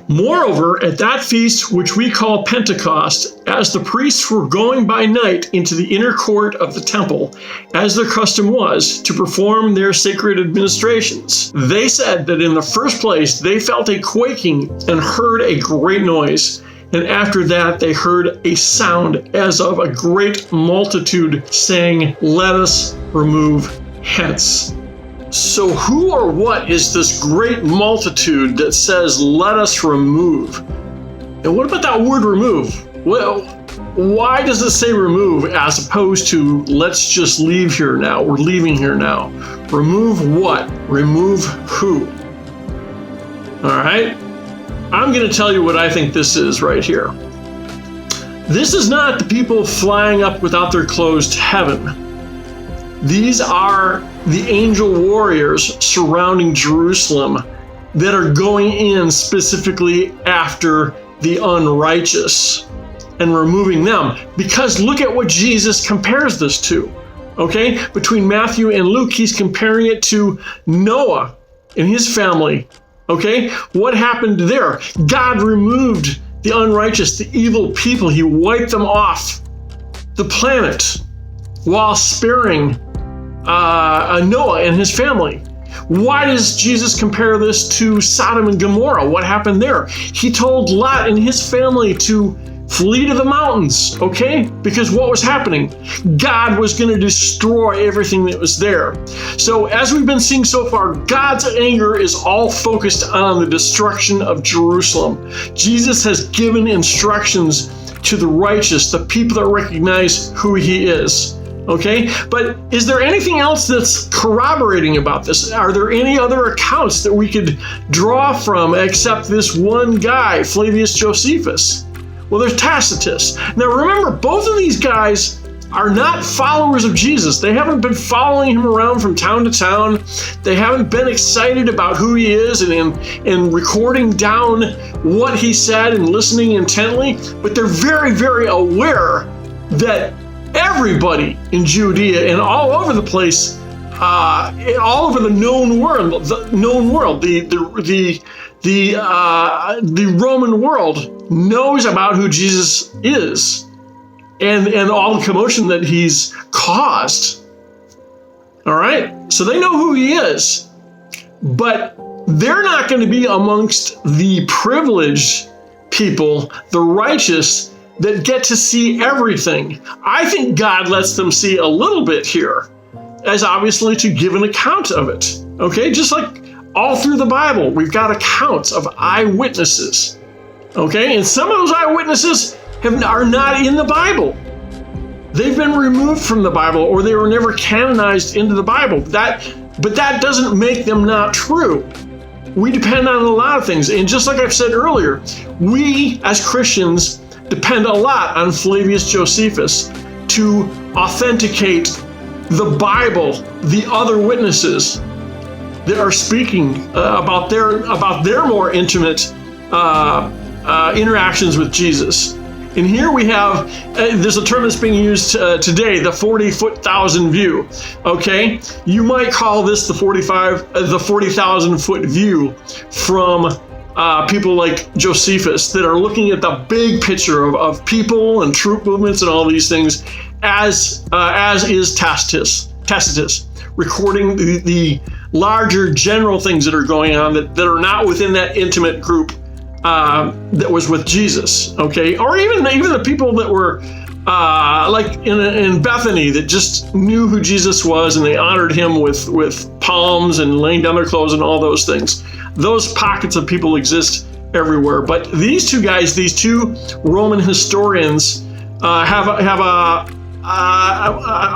Moreover, at that feast, which we call Pentecost, as the priests were going by night into the inner court of the temple, as their custom was, to perform their sacred administrations, they said that in the first place they felt a quaking and heard a great noise. And after that they heard a sound as of a great multitude saying, "Let us remove hence." So who or what is this great multitude that says, "Let us remove"? And what about that word remove? Well, why does it say remove as opposed to let's just leave here now? We're leaving here now. Remove what? Remove who? All right. I'm going to tell you what I think this is right here. This is not the people flying up without their clothes to heaven. These are the angel warriors surrounding Jerusalem that are going in specifically after the unrighteous and removing them. Because look at what Jesus compares this to. Okay? Between Matthew and Luke, he's comparing it to Noah and his family. Okay? What happened there? God removed the unrighteous, the evil people. He wiped them off the planet while sparing Noah and his family. Why does Jesus compare this to Sodom and Gomorrah? What happened there? He told Lot and his family to flee to the mountains, okay? Because what was happening? God was going to destroy everything that was there. So as we've been seeing so far, God's anger is all focused on the destruction of Jerusalem. Jesus has given instructions to the righteous, the people that recognize who he is. Okay, but is there anything else that's corroborating about this? Are there any other accounts that we could draw from except this one guy, Flavius Josephus? Well, there's Tacitus. Now remember, both of these guys are not followers of Jesus. They haven't been following him around from town to town. They haven't been excited about who he is and recording down what he said and listening intently, but they're very, very aware that everybody in Judea and all over the place, all over the known world, the Roman world knows about who Jesus is, and all the commotion that he's caused. All right, so they know who he is, but they're not going to be amongst the privileged people, the righteous, that get to see everything. I think God lets them see a little bit here, as obviously to give an account of it. Okay, just like all through the Bible, we've got accounts of eyewitnesses. Okay, and some of those eyewitnesses are not in the Bible. They've been removed from the Bible, or they were never canonized into the Bible. But that doesn't make them not true. We depend on a lot of things. And just like I've said earlier, we as Christians depend a lot on Flavius Josephus to authenticate the Bible, the other witnesses that are speaking about their more intimate interactions with Jesus. And here we have, there's a term that's being used today, the 40,000 view. Okay, you might call this the 40,000 foot view from people like Josephus that are looking at the big picture of people and troop movements and all these things, as is Tacitus, recording the larger general things that are going on that are not within that intimate group that was with Jesus, okay? Or even the people that were like in Bethany that just knew who Jesus was and they honored him with palms and laying down their clothes and all those things. Those pockets of people exist everywhere. But these two guys, these two Roman historians, have a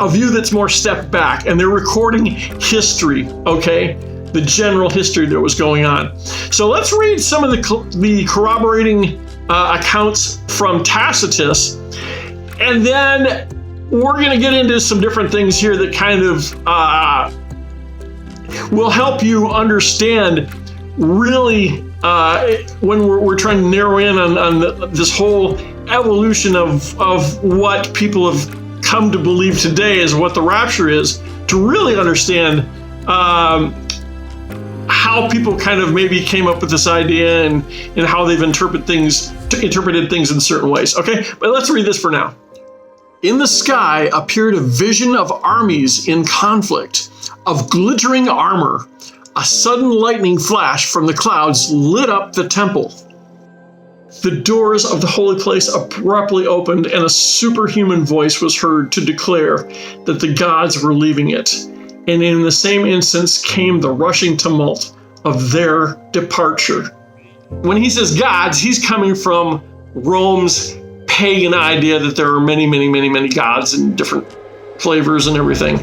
view that's more stepped back, and they're recording history, okay? the general history that was going on. So let's read some of the corroborating accounts from Tacitus, and then we're going to get into some different things here that kind of will help you understand really when we're trying to narrow in on this whole evolution of what people have come to believe today is what the rapture is, to really understand how people kind of maybe came up with this idea and how they've interpreted things in certain ways. Okay, but let's read this for now. In the sky appeared a vision of armies in conflict, of glittering armor. A sudden lightning flash from the clouds lit up the temple. The doors of the holy place abruptly opened, and a superhuman voice was heard to declare that the gods were leaving it. And in the same instance came the rushing tumult of their departure. When he says gods, he's coming from Rome's pagan idea that there are many, many, many, many gods in different flavors and everything.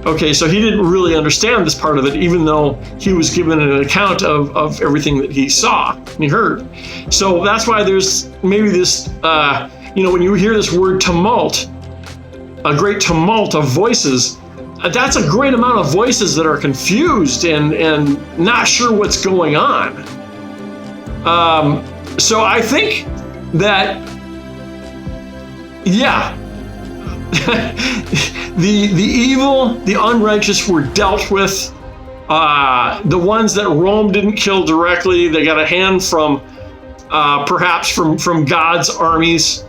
Okay, so he didn't really understand this part of it, even though he was given an account of everything that he saw and he heard. So that's why there's maybe this, when you hear this word tumult, a great tumult of voices, that's a great amount of voices that are confused and not sure what's going on. So I think that, yeah, the evil, the unrighteous were dealt with. The ones that Rome didn't kill directly, they got a hand from perhaps from God's armies,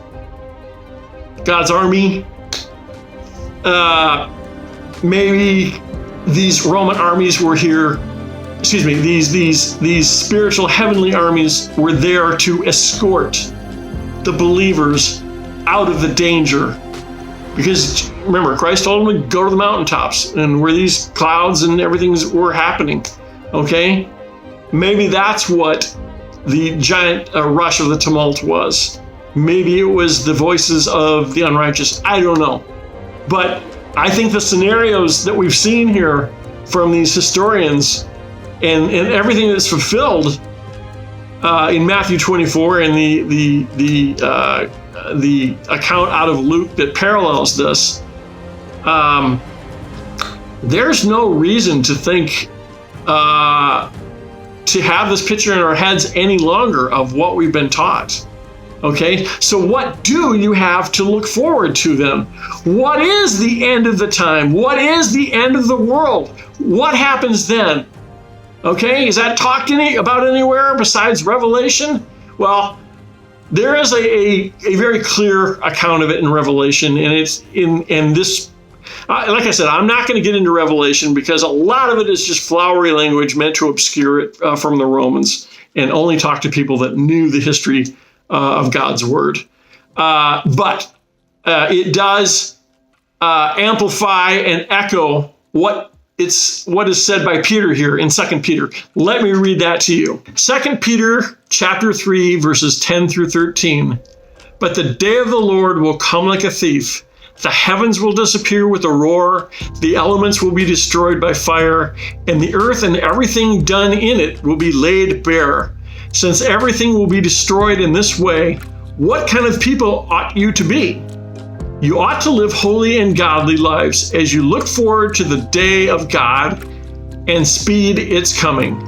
God's army. Maybe these Roman armies were here. Excuse me. These spiritual heavenly armies were there to escort the believers out of the danger. Because remember, Christ told them to go to the mountaintops, and where these clouds and everything were happening. Okay? Maybe that's what the giant rush of the tumult was. Maybe it was the voices of the unrighteous. I don't know. But I think the scenarios that we've seen here from these historians and everything that's fulfilled in Matthew 24 and the account out of Luke that parallels this, there's no reason to think to have this picture in our heads any longer of what we've been taught. Okay, so what do you have to look forward to then? What is the end of the time? What is the end of the world? What happens then? Okay, is that talked about anywhere besides Revelation? Well, there is a very clear account of it in Revelation, and it's in this. Like I said, I'm not going to get into Revelation because a lot of it is just flowery language meant to obscure it from the Romans and only talk to people that knew the history of God's word. But it does amplify and echo what is said by Peter here in 2 Peter. Let me read that to you. 2 Peter chapter 3, verses 10 through 13. But the day of the Lord will come like a thief. The heavens will disappear with a roar, the elements will be destroyed by fire, and the earth and everything done in it will be laid bare. Since everything will be destroyed in this way, what kind of people ought you to be? You ought to live holy and godly lives as you look forward to the day of God and speed its coming.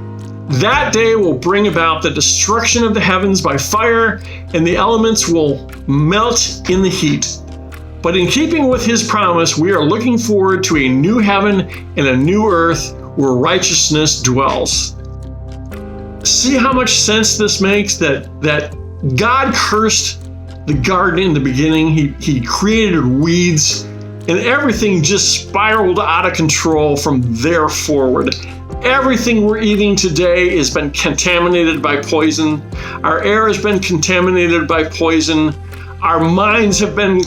That day will bring about the destruction of the heavens by fire, and the elements will melt in the heat. But in keeping with his promise, we are looking forward to a new heaven and a new earth where righteousness dwells. See how much sense this makes, that God cursed the garden in the beginning. He created weeds, and everything just spiraled out of control from there forward. Everything we're eating today has been contaminated by poison. Our air has been contaminated by poison. Our minds have been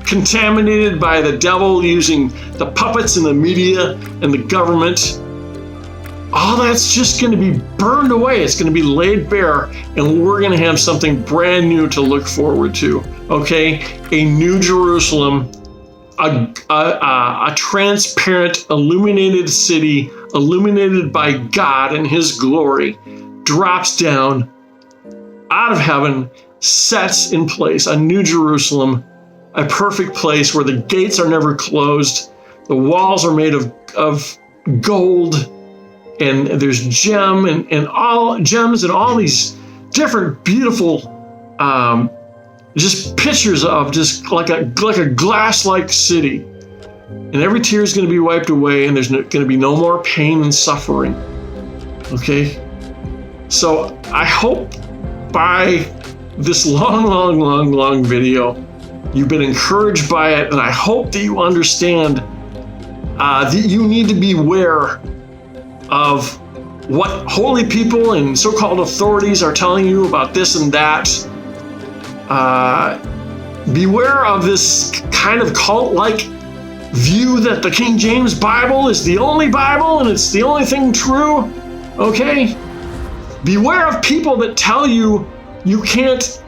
contaminated by the devil using the puppets and the media and the government. All that's just going to be burned away. It's going to be laid bare, and we're going to have something brand new to look forward to. Okay, a new Jerusalem, a transparent, illuminated city illuminated by God and his glory, drops down out of heaven, sets in place a new Jerusalem, a perfect place where the gates are never closed, the walls are made of gold, and there's gems and all these different beautiful just pictures of just like a glass-like city. And every tear is going to be wiped away, and there's going to be no more pain and suffering. Okay? So I hope by this long video, you've been encouraged by it, and I hope that you understand that you need to beware of what holy people and so-called authorities are telling you about this and that. Beware of this kind of cult-like view that the King James Bible is the only Bible and it's the only thing true. Okay? Beware of people that tell you you can't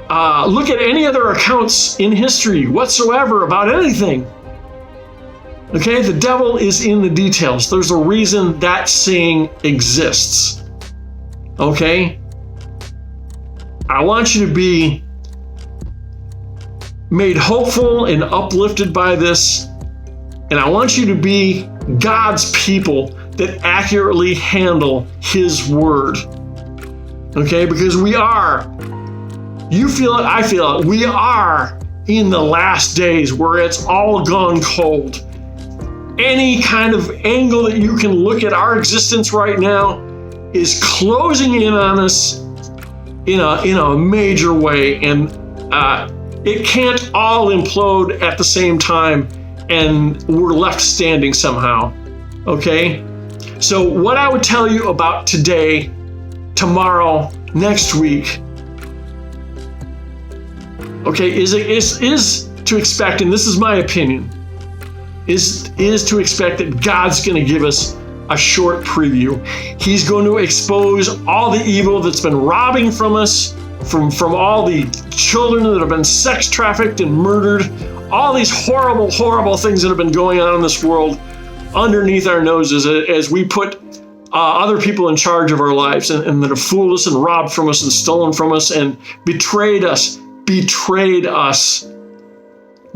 look at any other accounts in history whatsoever about anything. Okay? The devil is in the details. There's a reason that saying exists. Okay? I want you to be made hopeful and uplifted by this. And I want you to be God's people that accurately handle his word. Okay? Because we are, you feel it, I feel it, we are in the last days where it's all gone cold. Any kind of angle that you can look at our existence right now is closing in on us in a major way, and it can't all implode at the same time and we're left standing somehow. Okay? So what I would tell you about today, tomorrow, next week, okay, is to expect, and this is my opinion, is to expect that God's going to give us a short preview. He's going to expose all the evil that's been robbing from us, from all the children that have been sex trafficked and murdered, all these horrible, horrible things that have been going on in this world underneath our noses as we put other people in charge of our lives and that have fooled us and robbed from us and stolen from us and betrayed us.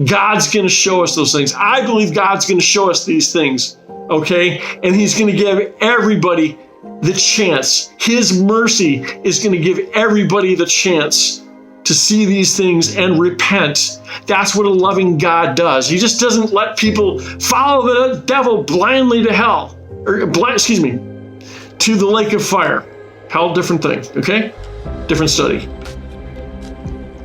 God's going to show us those things. I believe God's going to show us these things, okay? And he's going to give everybody the chance. His mercy is going to give everybody the chance to see these things and repent. That's what a loving God does. He just doesn't let people follow the devil blindly to hell, to the lake of fire. Hell, different thing, okay? Different study.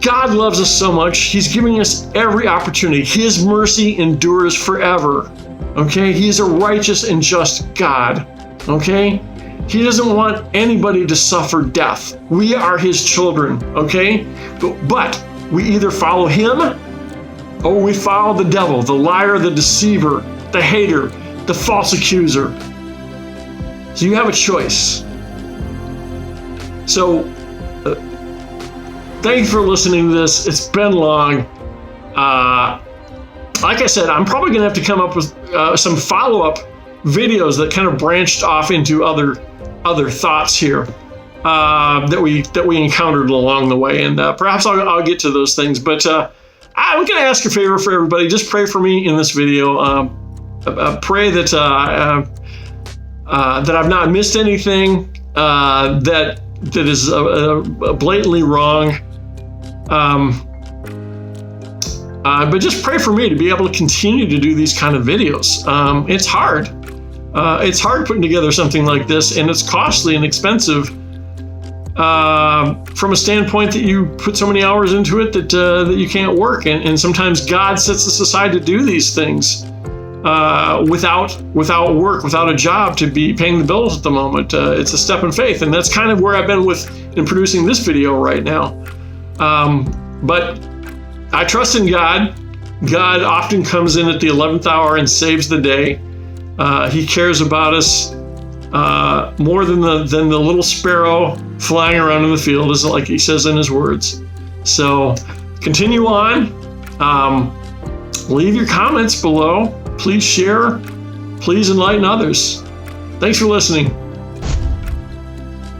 God loves us so much. He's giving us every opportunity. His mercy endures forever. Okay? He's a righteous and just God. Okay? He doesn't want anybody to suffer death. We are his children. Okay? But we either follow him or we follow the devil, the liar, the deceiver, the hater, the false accuser. So you have a choice. So, thank you for listening to this. It's been long. Like I said, I'm probably going to have to come up with some follow-up videos that kind of branched off into other thoughts here that we encountered along the way, and perhaps I'll get to those things. But I'm going to ask a favor for everybody. Just pray for me in this video. Pray that I've not missed anything that is blatantly wrong. But just pray for me to be able to continue to do these kind of videos. It's hard. It's hard putting together something like this, and it's costly and expensive from a standpoint that you put so many hours into it that you can't work. And sometimes God sets us aside to do these things without work, without a job to be paying the bills at the moment. It's a step in faith, and that's kind of where I've been in producing this video right now. But I trust in God. God often comes in at the 11th hour and saves the day. He cares about us more than the little sparrow flying around in the field, is like he says in his words. So continue on. Leave your comments below. Please share. Please enlighten others. Thanks for listening.